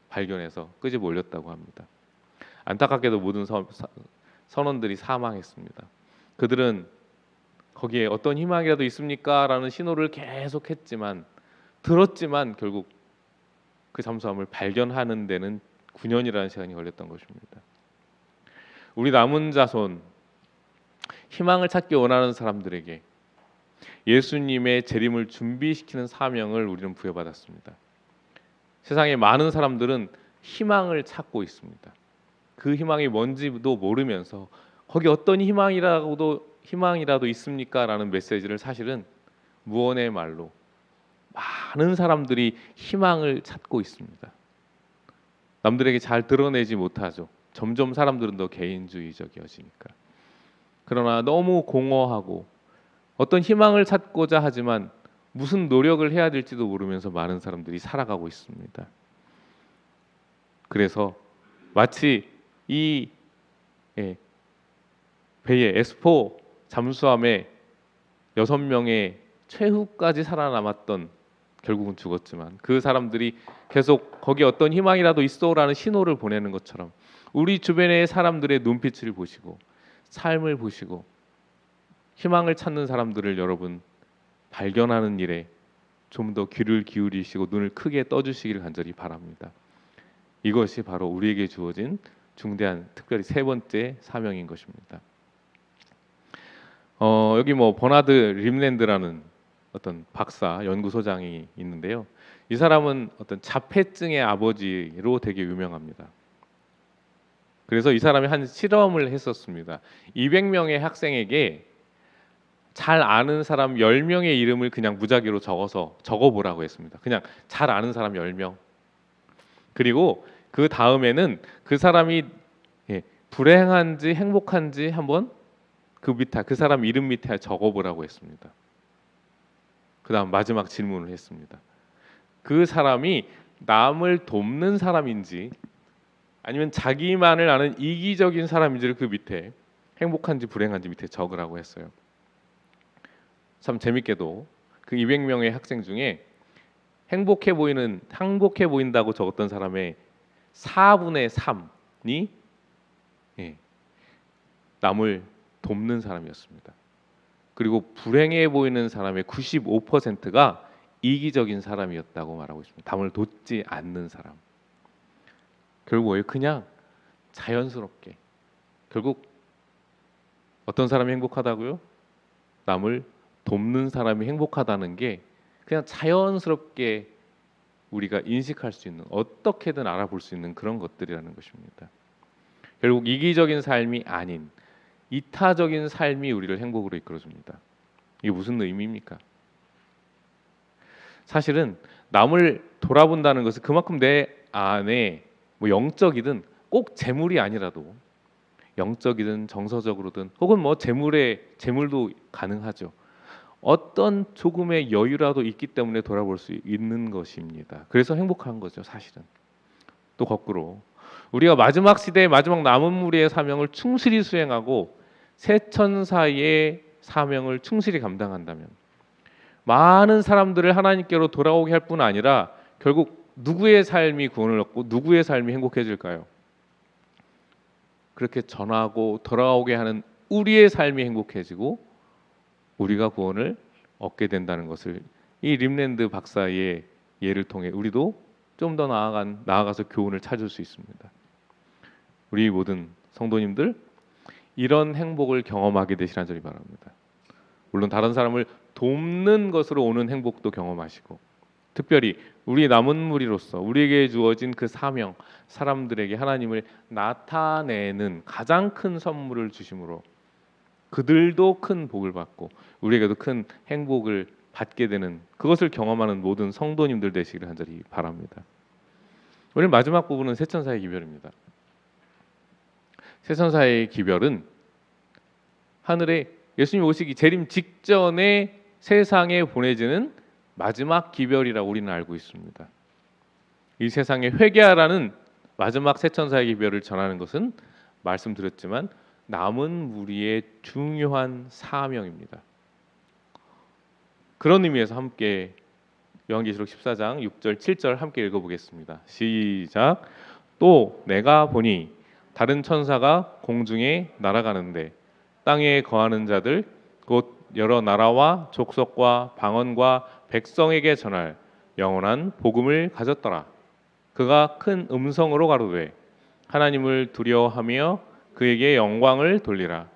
발견해서 끄집어 올렸다고 합니다. 안타깝게도 모든 선원들이 사망했습니다. 그들은 거기에 어떤 희망이라도 있습니까? 라는 신호를 계속했지만 들었지만 결국 그 잠수함을 발견하는 데는 9년이라는 시간이 걸렸던 것입니다. 우리 남은 자손, 희망을 찾기 원하는 사람들에게 예수님의 재림을 준비시키는 사명을 우리는 부여받았습니다. 세상의 많은 사람들은 희망을 찾고 있습니다. 그 희망이 뭔지도 모르면서 거기 어떤 희망이라도 있습니까? 라는 메시지를 사실은 무언의 말로 많은 사람들이 희망을 찾고 있습니다. 남들에게 잘 드러내지 못하죠. 점점 사람들은 더 개인주의적이어지니까. 그러나 너무 공허하고 어떤 희망을 찾고자 하지만 무슨 노력을 해야 될지도 모르면서 많은 사람들이 살아가고 있습니다. 그래서 마치 이 배에 에스포 잠수함에 6명의 최후까지 살아남았던, 결국은 죽었지만 그 사람들이 계속 거기 어떤 희망이라도 있어라는 신호를 보내는 것처럼 우리 주변의 사람들의 눈빛을 보시고 삶을 보시고 희망을 찾는 사람들을 여러분 발견하는 일에 좀 더 귀를 기울이시고 눈을 크게 떠주시기를 간절히 바랍니다. 이것이 바로 우리에게 주어진 중대한, 특별히 세 번째 사명인 것입니다. 여기 뭐 버나드 림랜드라는 어떤 박사 연구소장이 있는데요. 이 사람은 어떤 자폐증의 아버지로 되게 유명합니다. 그래서 이 사람이 한 실험을 했었습니다. 200명의 학생에게 잘 아는 사람 10명의 이름을 그냥 무작위로 적어보라고 했습니다. 그냥 잘 아는 사람 10명. 그리고 그 다음에는 그 사람이 불행한지 행복한지 한번 그 사람 이름 밑에 적어보라고 했습니다. 그 다음 마지막 질문을 했습니다. 그 사람이 남을 돕는 사람인지 아니면 자기만을 아는 이기적인 사람인지를 그 밑에, 행복한지 불행한지 밑에 적으라고 했어요. 참 재밌게도 그 200명의 학생 중에 행복해 보인다고 적었던 사람의 4분의 3이 남을 돕는 사람이었습니다. 그리고 불행해 보이는 사람의 95%가 이기적인 사람이었다고 말하고 있습니다. 남을 돕지 않는 사람. 결국 그냥 자연스럽게, 결국 어떤 사람이 행복하다고요? 남을 돕는 사람이 행복하다는 게 그냥 자연스럽게 우리가 인식할 수 있는, 어떻게든 알아볼 수 있는 그런 것들이라는 것입니다. 결국 이기적인 삶이 아닌 이타적인 삶이 우리를 행복으로 이끌어줍니다. 이게 무슨 의미입니까? 사실은 남을 돌아본다는 것은 그만큼 내 안에 뭐 영적이든, 꼭 재물이 아니라도 영적이든 정서적으로든, 혹은 뭐 재물도 가능하죠. 어떤 조금의 여유라도 있기 때문에 돌아볼 수 있는 것입니다. 그래서 행복한 거죠, 사실은. 또 거꾸로 우리가 마지막 시대의 마지막 남은 무리의 사명을 충실히 수행하고 새 천사의 사명을 충실히 감당한다면 많은 사람들을 하나님께로 돌아오게 할 뿐 아니라 결국 누구의 삶이 구원을 얻고 누구의 삶이 행복해질까요? 그렇게 전하고 돌아오게 하는 우리의 삶이 행복해지고 우리가 구원을 얻게 된다는 것을 이 림랜드 박사의 예를 통해 우리도 좀 더 나아가서 교훈을 찾을 수 있습니다. 우리 모든 성도님들 이런 행복을 경험하게 되시란 소리 바랍니다. 물론 다른 사람을 돕는 것으로 오는 행복도 경험하시고, 특별히 우리 남은 무리로서 우리에게 주어진 그 사명, 사람들에게 하나님을 나타내는 가장 큰 선물을 주심으로 그들도 큰 복을 받고 우리에게도 큰 행복을 받게 되는, 그것을 경험하는 모든 성도님들 되시기를 간절히 바랍니다. 오늘 마지막 부분은 새천사의 기별입니다. 새천사의 기별은 하늘에 예수님 오시기 재림 직전에 세상에 보내지는 마지막 기별이라고 우리는 알고 있습니다. 이 세상에 회개하라는 마지막 새천사의 기별을 전하는 것은 말씀드렸지만 남은 무리의 중요한 사명입니다. 그런 의미에서 함께 요한계시록 14장 6절 7절 함께 읽어보겠습니다. 시작. 또 내가 보니 다른 천사가 공중에 날아가는데 땅에 거하는 자들 곧 여러 나라와 족속과 방언과 백성에게 전할 영원한 복음을 가졌더라. 그가 큰 음성으로 가로되 하나님을 두려워하며 그에게 영광을 돌리라.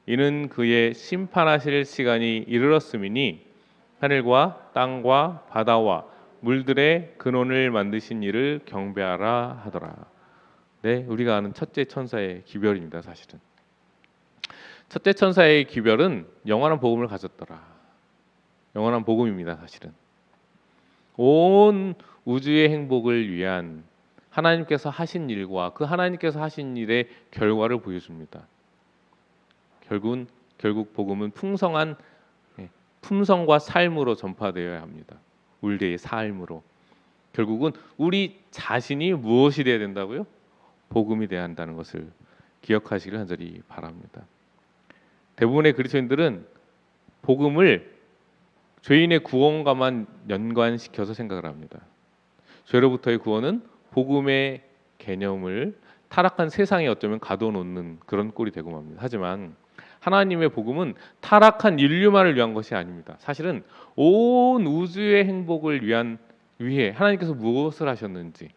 이는 그의 심판하실 시간이 이르렀음이니 하늘과 땅과 바다와 물들의 근원을 만드신 이를 경배하라 하더라. 네, 우리가 아는 첫째 천사의 기별입니다. 사실은 첫째 천사의 기별은 영원한 복음을 가졌더라. 영원한 복음입니다. 사실은 온 우주의 행복을 위한 하나님께서 하신 일과 그 하나님께서 하신 일의 결과를 보여줍니다. 결국 복음은 풍성한 품성과 삶으로 전파되어야 합니다. 우리의 삶으로. 결국은 우리 자신이 무엇이 되어야 된다고요? 복음이 되어야 한다는 것을 기억하시길 간절히 바랍니다. 대부분의 그리스도인들은 복음을 죄인의 구원과만 연관시켜서 생각을 합니다. 죄로부터의 구원은 복음의 개념을 타락한 세상에 어쩌면 가둬놓는 그런 꼴이 되고 맙니다. 하지만 하나님의 복음은 타락한 인류만을 위한 것이 아닙니다. 사실은 온 우주의 행복을 위해 하나님께서 무엇을 하셨는지,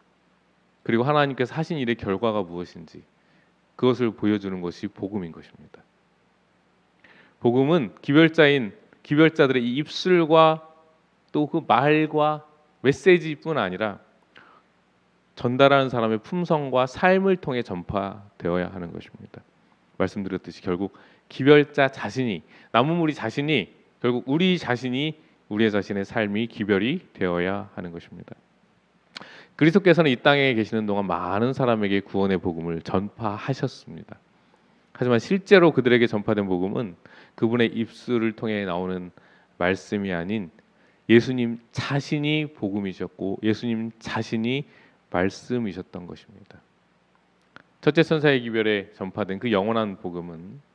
그리고 하나님께서 하신 일의 결과가 무엇인지 그것을 보여주는 것이 복음인 것입니다. 복음은 기별자들의 이 입술과 또 그 말과 메시지뿐 아니라 전달하는 사람의 품성과 삶을 통해 전파되어야 하는 것입니다. 말씀드렸듯이 결국 기별자 자신이, 나무무리 자신이, 결국 우리 자신이 우리의 자신의 삶이 기별이 되어야 하는 것입니다. 그리스도께서는 이 땅에 계시는 동안 많은 사람에게 구원의 복음을 전파하셨습니다. 하지만 실제로 그들에게 전파된 복음은 그분의 입술을 통해 나오는 말씀이 아닌 예수님 자신이 복음이셨고 예수님 자신이 말씀이셨던 것입니다. 첫째 천사의 기별에 전파된 그 영원한 복음은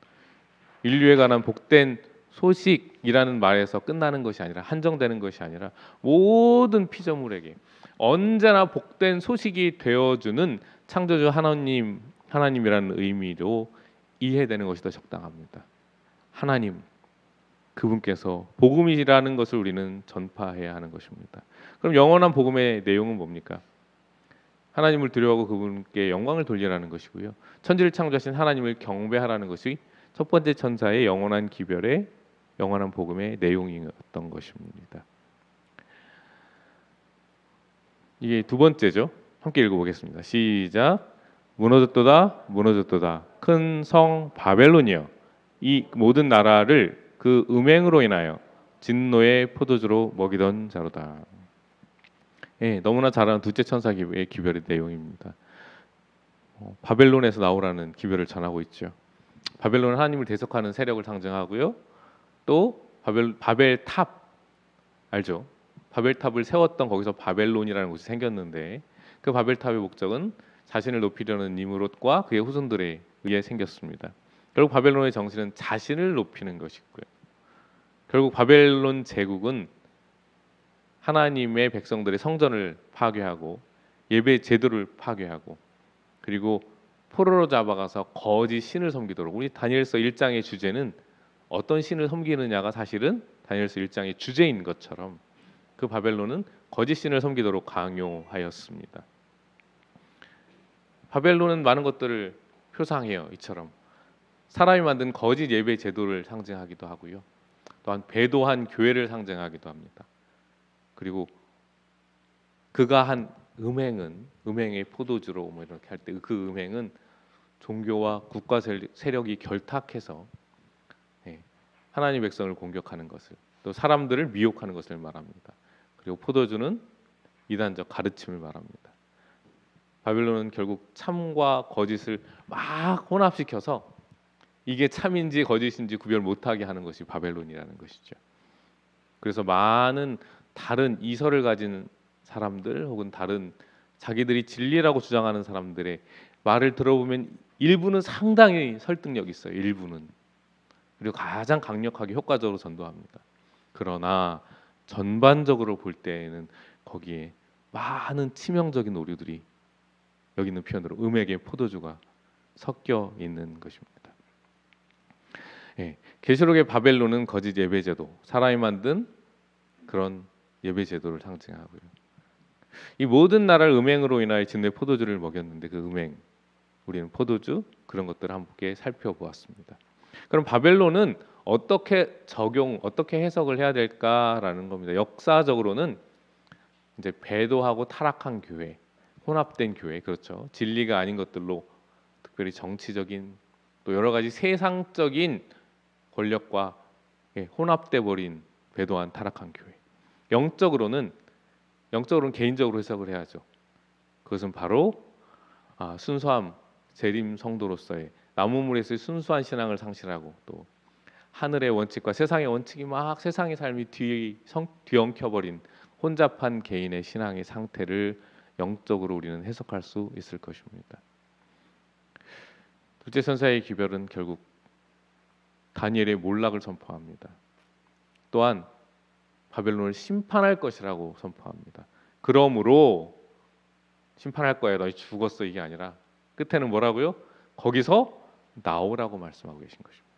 인류에 관한 복된 소식이라는 말에서 끝나는 것이 아니라, 한정되는 것이 아니라 모든 피조물에게 언제나 복된 소식이 되어주는 창조주 하나님이라는 의미로 이해되는 것이 더 적당합니다. 하나님, 그분께서 복음이라는 것을 우리는 전파해야 하는 것입니다. 그럼 영원한 복음의 내용은 뭡니까? 하나님을 두려워하고 그분께 영광을 돌리라는 것이고요. 천지를 창조하신 하나님을 경배하라는 것이 첫 번째 천사의 영원한 기별의 영원한 복음의 내용이었던 것입니다. 이게 두 번째죠. 함께 읽어보겠습니다. 시작. 무너졌도다 무너졌도다 큰 성 바벨론이여, 이 모든 나라를 그 음행으로 인하여 진노의 포도주로 먹이던 자로다. 예, 너무나 잘 아는 둘째 천사의 기별의 내용입니다. 바벨론에서 나오라는 기별을 전하고 있죠. 바벨론은 하나님을 대적하는 세력을 상징하고요. 또 바벨탑 알죠? 바벨탑을 세웠던 거기서 바벨론이라는 곳이 생겼는데 그 바벨탑의 목적은 자신을 높이려는 니므롯과 그의 후손들에 의해 생겼습니다. 결국 바벨론의 정신은 자신을 높이는 것이고요. 결국 바벨론 제국은 하나님의 백성들의 성전을 파괴하고 예배 제도를 파괴하고 그리고 포로로 잡아가서 거짓 신을 섬기도록, 우리 다니엘서 1장의 주제는 어떤 신을 섬기느냐가 사실은 다니엘서 1장의 주제인 것처럼 그 바벨론은 거짓 신을 섬기도록 강요하였습니다. 바벨론은 많은 것들을 표상해요. 이처럼 사람이 만든 거짓 예배 제도를 상징하기도 하고요. 또한 배도한 교회를 상징하기도 합니다. 그리고 그가 한 음행의 포도주로 뭐 이렇게 할 때 그 음행은 종교와 국가 세력이 결탁해서 하나님 백성을 공격하는 것을, 또 사람들을 미혹하는 것을 말합니다. 그리고 포도주는 이단적 가르침을 말합니다. 바벨론은 결국 참과 거짓을 막 혼합시켜서 이게 참인지 거짓인지 구별 못하게 하는 것이 바벨론이라는 것이죠. 그래서 많은 다른 이설을 가진 사람들 혹은 다른 자기들이 진리라고 주장하는 사람들의 말을 들어보면 일부는 상당히 설득력이 있어요. 일부는. 그리고 가장 강력하게 효과적으로 전도합니다. 그러나 전반적으로 볼 때에는 거기에 많은 치명적인 오류들이, 여기 있는 표현으로 음액의 포도주가 섞여 있는 것입니다. 계시록의 바벨론은 거짓 예배제도, 사람이 만든 그런 예배제도를 상징하고요. 이 모든 나라를 음행으로 인하여 진노의 포도주를 먹였는데 그 음행, 우리는 포도주 그런 것들을 함께 살펴보았습니다. 그럼 바벨론은 어떻게 해석을 해야 될까라는 겁니다. 역사적으로는 이제 배도하고 타락한 교회, 혼합된 교회, 그렇죠. 진리가 아닌 것들로 특별히 정치적인 또 여러 가지 세상적인 권력과 혼합돼 버린 배도한 타락한 교회. 영적으로는 개인적으로 해석을 해야죠. 그것은 바로 순수함, 재림 성도로서의 나무물에서의 순수한 신앙을 상실하고 또 하늘의 원칙과 세상의 원칙이 막 세상의 삶이 뒤엉켜버린 혼잡한 개인의 신앙의 상태를 영적으로 우리는 해석할 수 있을 것입니다. 둘째 천사의 기별은 결국 다니엘의 몰락을 선포합니다. 또한 바벨론을 심판할 것이라고 선포합니다. 그러므로 심판할 거야, 너희 죽었어, 이게 아니라 끝에는 뭐라고요? 거기서 나오라고 말씀하고 계신 것입니다.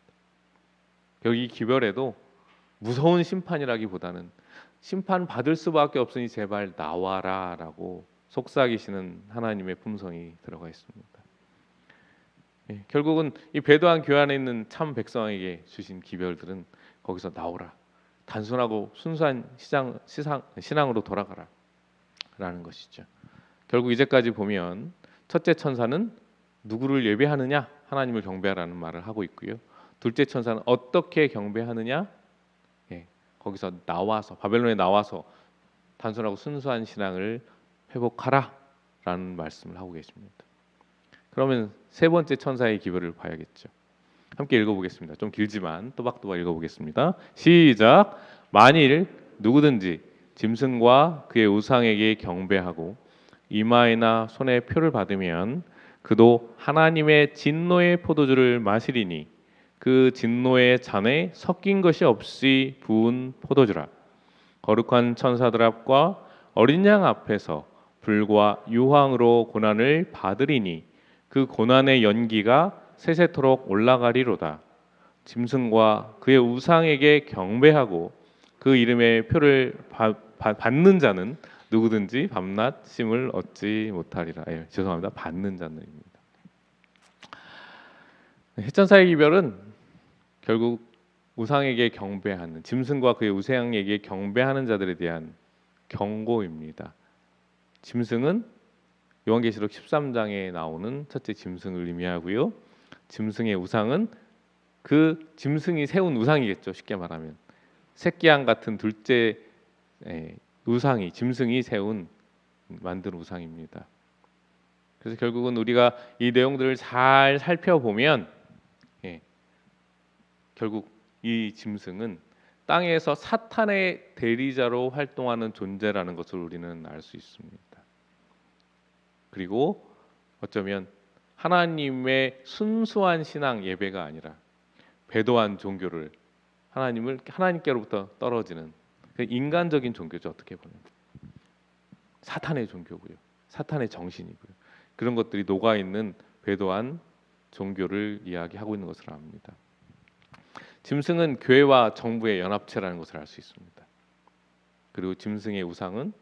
여기 기별에도 무서운 심판이라기보다는 심판 받을 수밖에 없으니 제발 나와라라고 속삭이시는 하나님의 품성이 들어가 있습니다. 예, 결국은 이 배도한 교회 안에 있는 참 백성에게 주신 기별들은 거기서 나오라, 단순하고 순수한 신앙으로 돌아가라라는 것이죠. 결국 이제까지 보면 첫째 천사는 누구를 예배하느냐, 하나님을 경배하라는 말을 하고 있고요. 둘째 천사는 어떻게 경배하느냐, 예, 거기서 나와서 바벨론에 나와서 단순하고 순수한 신앙을 회복하라라는 말씀을 하고 계십니다. 그러면 세 번째 천사의 기별을 봐야겠죠. 함께 읽어보겠습니다. 좀 길지만 또박또박 읽어보겠습니다. 시작. 만일 누구든지 짐승과 그의 우상에게 경배하고 이마에나 손에 표를 받으면 그도 하나님의 진노의 포도주를 마시리니 그 진노의 잔에 섞인 것이 없이 부은 포도주라. 거룩한 천사들 앞과 어린 양 앞에서 불과 유황으로 고난을 받으리니 그 고난의 연기가 세세토록 올라가리로다. 짐승과 그의 우상에게 경배하고 그 이름의 표를 받는 자는 누구든지 밤낮 쉼을 얻지 못하리라. 예, 죄송합니다. 받는 자는입니다. 해천사의 기별은 결국 우상에게 경배하는, 짐승과 그의 우상에게 경배하는 자들에 대한 경고입니다. 짐승은 요한계시록 13장에 나오는 첫째 짐승을 의미하고요. 짐승의 우상은 그 짐승이 세운 우상이겠죠. 쉽게 말하면 새끼양 같은 둘째 우상이, 짐승이 세운 만든 우상입니다. 그래서 결국은 우리가 이 내용들을 잘 살펴보면 결국 이 짐승은 땅에서 사탄의 대리자로 활동하는 존재라는 것을 우리는 알 수 있습니다. 그리고 어쩌면 하나님의 순수한 신앙 예배가 아니라 배도한 종교를 하나님께로부터 떨어지는 인간적인 종교죠. 어떻게 보면 사탄의 종교고요, 사탄의 정신이고요. 그런 것들이 녹아 있는 배도한 종교를 이야기하고 있는 것을 압니다. 짐승은 교회와 정부의 연합체라는 것을 알 수 있습니다. 그리고 짐승의 우상은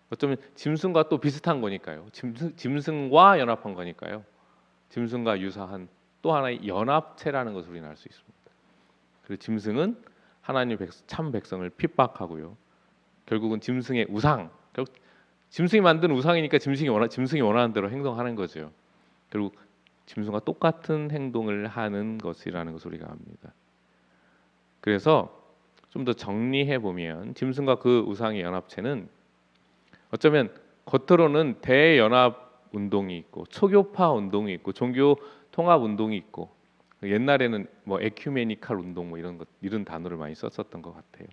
어쩌면 짐승과 또 비슷한 거니까요. 짐승과 연합한 거니까요. 짐승과 유사한 또 하나의 연합체라는 것을 우리는 알 수 있습니다. 그리고 짐승은 하나님의 참 백성을 핍박하고요. 결국은 짐승의 우상, 결국 짐승이 만든 우상이니까 짐승이 원하는 대로 행동하는 거죠. 결국 짐승과 똑같은 행동을 하는 것이라는 것을 우리가 압니다. 그래서 좀 더 정리해 보면 짐승과 그 우상의 연합체는 어쩌면 겉으로는 대연합 운동이 있고 초교파 운동이 있고 종교 통합 운동이 있고 옛날에는 뭐 에큐메니칼 운동 뭐 이런 단어를 많이 썼었던 것 같아요.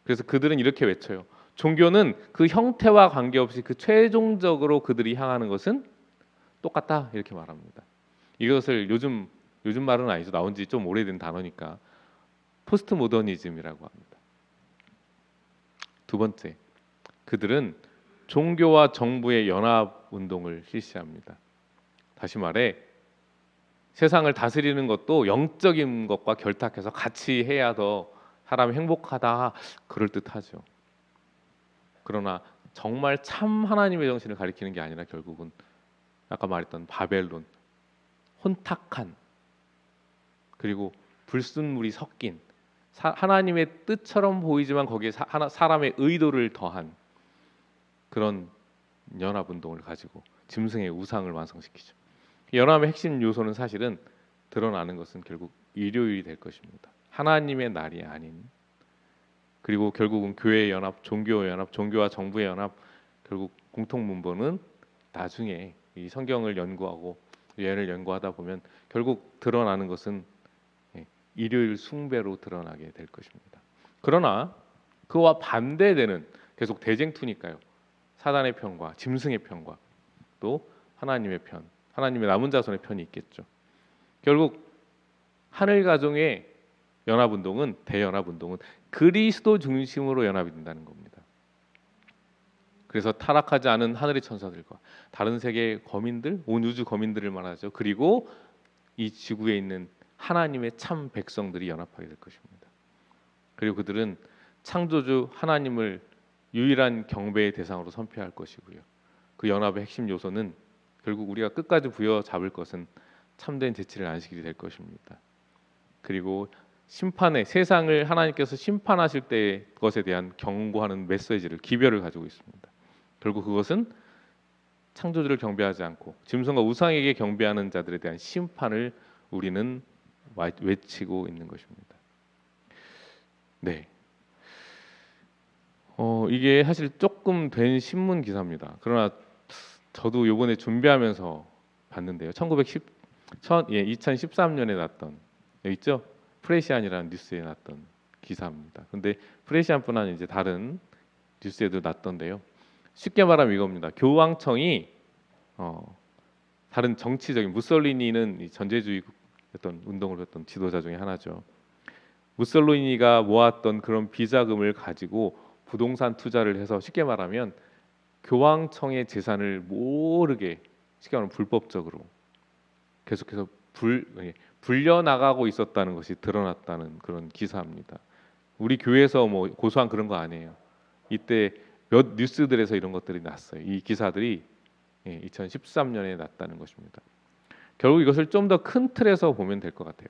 그래서 그들은 이렇게 외쳐요. 종교는 그 형태와 관계없이 그 최종적으로 그들이 향하는 것은 똑같다 이렇게 말합니다. 이것을 요즘 말은 아니죠. 나온 지 좀 오래된 단어니까 포스트 모더니즘이라고 합니다. 두 번째, 그들은 종교와 정부의 연합 운동을 실시합니다. 다시 말해 세상을 다스리는 것도 영적인 것과 결탁해서 같이 해야 더 사람이 행복하다 그럴 듯하죠. 그러나 정말 참 하나님의 정신을 가리키는 게 아니라 결국은 아까 말했던 바벨론, 혼탁한 그리고 불순물이 섞인 하나님의 뜻처럼 보이지만 거기에 사람의 의도를 더한 그런 연합운동을 가지고 짐승의 우상을 완성시키죠. 연합의 핵심 요소는 사실은 드러나는 것은 결국 일요일이 될 것입니다. 하나님의 날이 아닌, 그리고 결국은 교회의 연합, 종교의 연합, 종교와 정부의 연합, 결국 공통 문본은 나중에 이 성경을 연구하고 예를 연구하다 보면 결국 드러나는 것은 일요일 숭배로 드러나게 될 것입니다. 그러나 그와 반대되는 계속 대쟁투니까요. 사단의 편과 짐승의 편과 또 하나님의 편, 하나님의 남은 자손의 편이 있겠죠. 결국 하늘 가정의 연합운동은 대연합운동은 그리스도 중심으로 연합이 된다는 겁니다. 그래서 타락하지 않은 하늘의 천사들과 다른 세계의 거민들, 온 우주 거민들을 말하죠. 그리고 이 지구에 있는 하나님의 참 백성들이 연합하게 될 것입니다. 그리고 그들은 창조주 하나님을 유일한 경배의 대상으로 선포할 것이고요. 그 연합의 핵심 요소는 결국 우리가 끝까지 부여잡을 것은 참된 재치를 안식일이 될 것입니다. 그리고 심판의 세상을 하나님께서 심판하실 때의 것에 대한 경고하는 메시지를 기별을 가지고 있습니다. 결국 그것은 창조주를 경배하지 않고 짐승과 우상에게 경배하는 자들에 대한 심판을 우리는 외치고 있는 것입니다. 네. 이게 사실 조금 된 신문 기사입니다. 그러나 저도 이번에 준비하면서 봤는데요. 2013년에 났던 여기 있죠? 프레시안이라는 뉴스에 났던 기사입니다. 근데 프레시안뿐 아니라 이제 다른 뉴스에도 났던데요. 쉽게 말하면 이겁니다. 교황청이 다른 정치적인 무솔리니는 이 전제주의였던 운동을 했던 지도자 중에 하나죠. 무솔리니가 모았던 그런 비자금을 가지고 부동산 투자를 해서 쉽게 말하면 교황청의 재산을 모르게 쉽게 말하면 불법적으로 계속해서 불려나가고 있었다는 것이 드러났다는 그런 기사입니다. 우리 교회에서 뭐 고소한 그런 거 아니에요. 이때 몇 뉴스들에서 이런 것들이 났어요. 이 기사들이 2013년에 났다는 것입니다. 결국 이것을 좀 더 큰 틀에서 보면 될 것 같아요.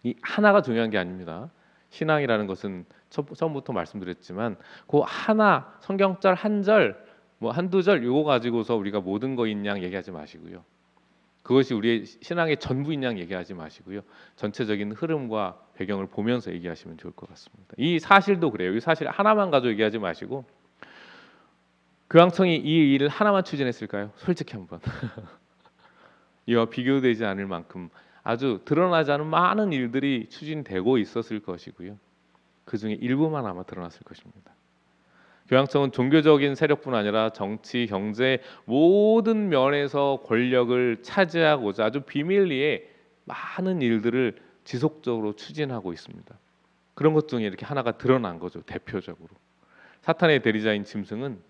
이 하나가 중요한 게 아닙니다. 신앙이라는 것은 처음부터 말씀드렸지만 그 하나 성경절 한 절 뭐 한두 절 요거 가지고서 우리가 모든 거인 양 얘기하지 마시고요. 그것이 우리의 신앙의 전부인 양 얘기하지 마시고요. 전체적인 흐름과 배경을 보면서 얘기하시면 좋을 것 같습니다. 이 사실도 그래요. 이 사실 하나만 가지고 얘기하지 마시고 교황청이 이 일을 하나만 추진했을까요? 솔직히 한번 이와 비교되지 않을 만큼 아주 드러나지 않은 많은 일들이 추진되고 있었을 것이고요. 그 중에 일부만 아마 드러났을 것입니다. 교황청은 종교적인 세력뿐 아니라 정치, 경제 모든 면에서 권력을 차지하고자 아주 비밀리에 많은 일들을 지속적으로 추진하고 있습니다. 그런 것 중에 이렇게 하나가 드러난 거죠. 대표적으로 사탄의 대리자인 짐승은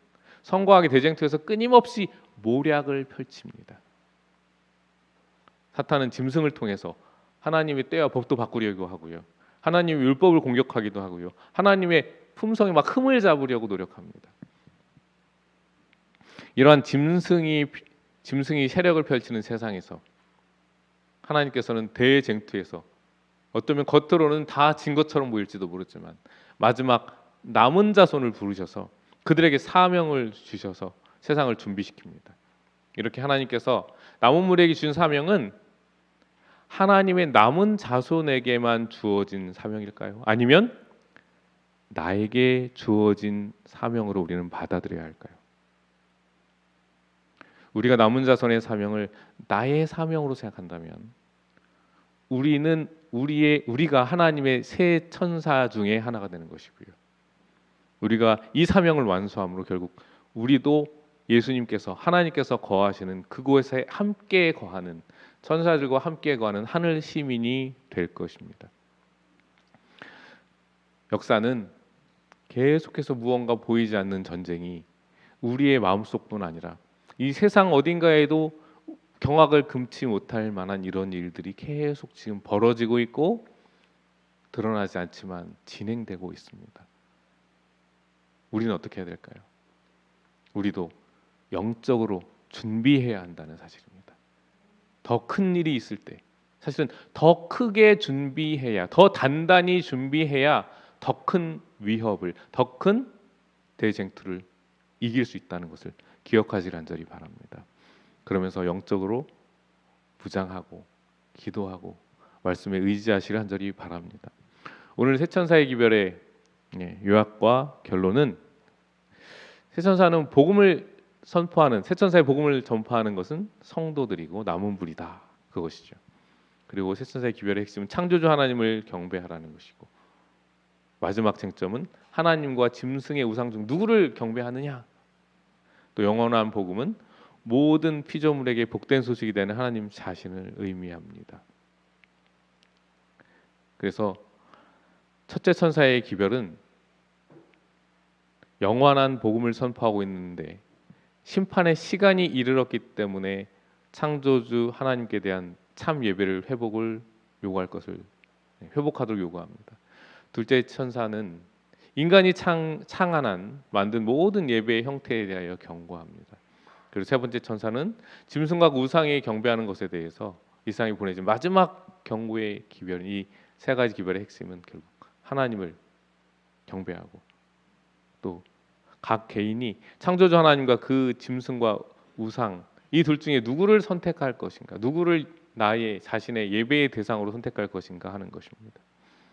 성과학의 대쟁투에서 끊임없이 모략을 펼칩니다. 사탄은 짐승을 통해서 하나님의 때와 법도 바꾸려고 하고요. 하나님의 율법을 공격하기도 하고요. 하나님의 품성에 막 흠을 잡으려고 노력합니다. 이러한 짐승이 세력을 펼치는 세상에서 하나님께서는 대쟁투에서 어쩌면 겉으로는 다 진 것처럼 보일지도 모르지만 마지막 남은 자손을 부르셔서 그들에게 사명을 주셔서 세상을 준비시킵니다. 이렇게 하나님께서 남은 무리에게 주신 사명은 하나님의 남은 자손에게만 주어진 사명일까요? 아니면 나에게 주어진 사명으로 우리는 받아들여야 할까요? 우리가 남은 자손의 사명을 나의 사명으로 생각한다면 우리가 하나님의 새 천사 중에 하나가 되는 것이고요. 우리가 이 사명을 완수함으로 결국 우리도 예수님께서 하나님께서 거하시는 그곳에 함께 거하는 천사들과 함께 거하는 하늘 시민이 될 것입니다. 역사는 계속해서 무언가 보이지 않는 전쟁이 우리의 마음속뿐 아니라 이 세상 어딘가에도 경악을 금치 못할 만한 이런 일들이 계속 지금 벌어지고 있고 드러나지 않지만 진행되고 있습니다. 우리는 어떻게 해야 될까요? 우리도 영적으로 준비해야 한다는 사실입니다. 더 큰 일이 있을 때 사실은 더 크게 준비해야, 더 단단히 준비해야 더 큰 위협을, 더 큰 대쟁투를 이길 수 있다는 것을 기억하시길 간절히 바랍니다. 그러면서 영적으로 부장하고 기도하고 말씀에 의지하시길 간절히 바랍니다. 오늘 새천사의 기별의 요약과 결론은 새천사는 복음을 선포하는 새천사의 복음을 전파하는 것은 성도들이고 남은 불이다 그것이죠. 그리고 새천사의 기별의 핵심은 창조주 하나님을 경배하라는 것이고 마지막 쟁점은 하나님과 짐승의 우상 중 누구를 경배하느냐. 또 영원한 복음은 모든 피조물에게 복된 소식이 되는 하나님 자신을 의미합니다. 그래서 첫째 천사의 기별은 영원한 복음을 선포하고 있는데 심판의 시간이 이르렀기 때문에 창조주 하나님께 대한 참 예배를 회복을 요구할 것을 회복하도록 요구합니다. 둘째 천사는 인간이 창안한 만든 모든 예배의 형태에 대하여 경고합니다. 그리고 세 번째 천사는 짐승과 우상에 경배하는 것에 대해서 이 세상에 보내진 마지막 경고의 기별, 이 세 가지 기별의 핵심은 결국 하나님을 경배하고 또 각 개인이 창조주 하나님과 그 짐승과 우상 이 둘 중에 누구를 선택할 것인가, 누구를 나의 자신의 예배의 대상으로 선택할 것인가 하는 것입니다.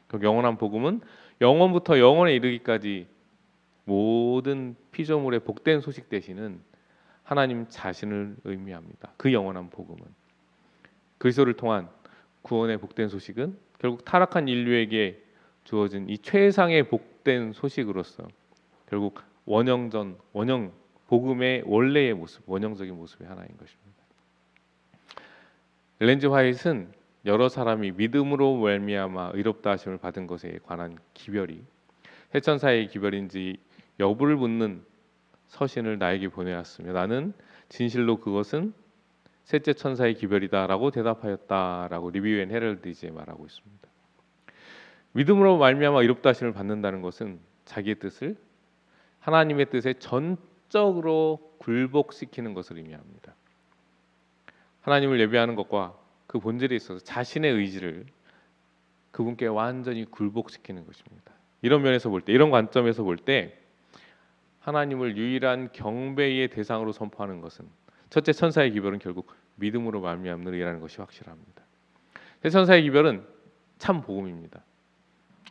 그 영원한 복음은 영원부터 영원에 이르기까지 모든 피조물의 복된 소식 되시는 하나님 자신을 의미합니다. 그 영원한 복음은 그리스도를 통한 구원의 복된 소식은 결국 타락한 인류에게 주어진 이 최상의 복된 소식으로서 결국 원형 복음의 원래의 모습, 원형적인 모습의 하나인 것입니다. 엘렌 G 화이트는 여러 사람이 믿음으로 말미암아 의롭다 하심을 받은 것에 관한 기별이 세 천사의 기별인지 여부를 묻는 서신을 나에게 보내왔으며 나는 진실로 그것은 셋째 천사의 기별이다라고 대답하였다라고 리뷰 앤 헤럴드지에 말하고 있습니다. 믿음으로 말미암아 의롭다 하심을 받는다는 것은 자기의 뜻을 하나님의 뜻에 전적으로 굴복시키는 것을 의미합니다. 하나님을 예배하는 것과 그 본질에 있어서 자신의 의지를 그분께 완전히 굴복시키는 것입니다. 이런 면에서 볼 때, 이런 관점에서 볼 때 하나님을 유일한 경배의 대상으로 선포하는 것은 첫째 천사의 기별은 결국 믿음으로 말미암는 의라는 것이 확실합니다. 세 천사의 기별은 참 복음입니다.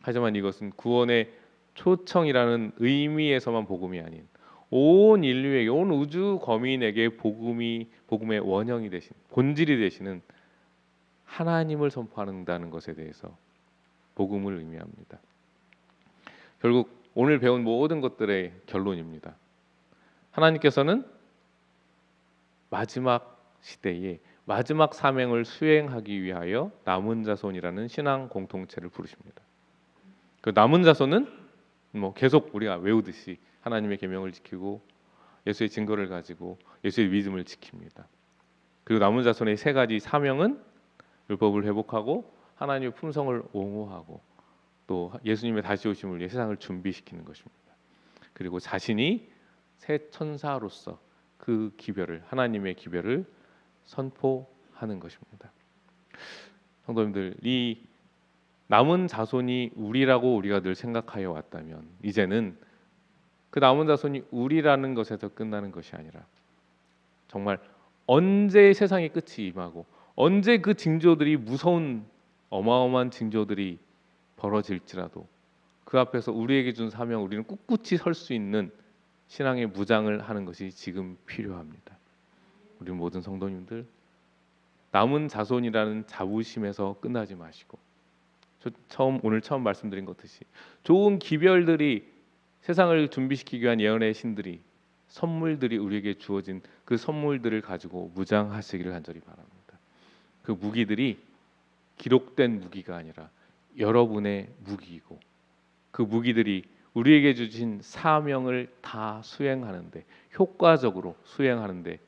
하지만 이것은 구원의 초청이라는 의미에서만 복음이 아닌 온 인류에게, 온 우주 거민에게 복음의 원형이 되신, 본질이 되시는 하나님을 선포한다는 것에 대해서 복음을 의미합니다. 결국 오늘 배운 모든 것들의 결론입니다. 하나님께서는 마지막 시대에 마지막 사명을 수행하기 위하여 남은 자손이라는 신앙 공동체를 부르십니다. 그 남은 자손은 계속 우리가 외우듯이 하나님의 계명을 지키고 예수의 증거를 가지고 예수의 믿음을 지킵니다. 그리고 남은 자손의 세 가지 사명은 율법을 회복하고 하나님의 품성을 옹호하고 또 예수님의 다시 오심을 위해 세상을 준비시키는 것입니다. 그리고 자신이 새 천사로서 그 기별을, 하나님의 기별을 선포하는 것입니다. 성도님들, 이 남은 자손이 우리라고 우리가 늘 생각하여 왔다면 이제는 그 남은 자손이 우리라는 것에서 끝나는 것이 아니라 정말 언제 세상의 끝이 임하고 언제 그 징조들이 무서운 어마어마한 징조들이 벌어질지라도 그 앞에서 우리에게 준 사명, 우리는 꿋꿋이 설 수 있는 신앙의 무장을 하는 것이 지금 필요합니다. 우리 모든 성도님들 남은 자손이라는 자부심에서 끝나지 마시고 오늘 처음 말씀드린 것 같이 좋은 기별들이 세상을 준비시키기 위한 예언의 신들이 선물들이 우리에게 주어진 그 선물들을 가지고 무장하시기를 간절히 바랍니다. 그 무기들이 기록된 무기가 아니라 여러분의 무기이고 그 무기들이 우리에게 주신 사명을 다 수행하는데 효과적으로 수행하는데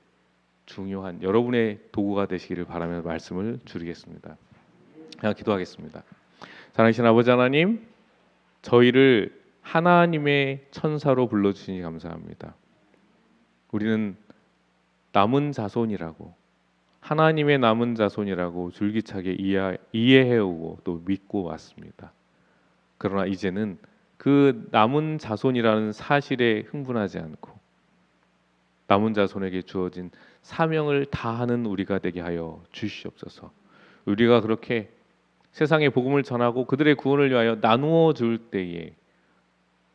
중요한 여러분의 도구가 되시기를 바라며 말씀을 줄이겠습니다. 그냥 기도하겠습니다. 사랑하신 아버지 하나님, 저희를 하나님의 천사로 불러주시니 감사합니다. 우리는 남은 자손이라고 하나님의 남은 자손이라고 줄기차게 이해해오고 또 믿고 왔습니다. 그러나 이제는 그 남은 자손이라는 사실에 흥분하지 않고 남은 자손에게 주어진 사명을 다하는 우리가 되게 하여 주시옵소서. 우리가 그렇게 세상에 복음을 전하고 그들의 구원을 위하여 나누어 줄 때에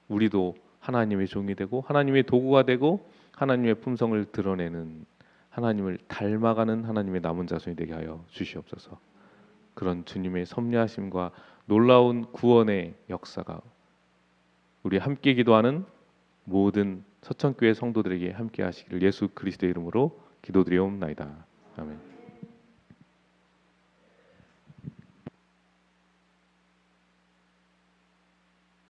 우리도 하나님의 종이 되고 하나님의 도구가 되고 하나님의 품성을 드러내는 하나님을 닮아가는 하나님의 남은 자손이 되게 하여 주시옵소서. 그런 주님의 섭리하심과 놀라운 구원의 역사가 우리 함께 기도하는 모든 서천교회 성도들에게 함께 하시기를 예수 그리스도의 이름으로 기도드리옵나이다. 아멘.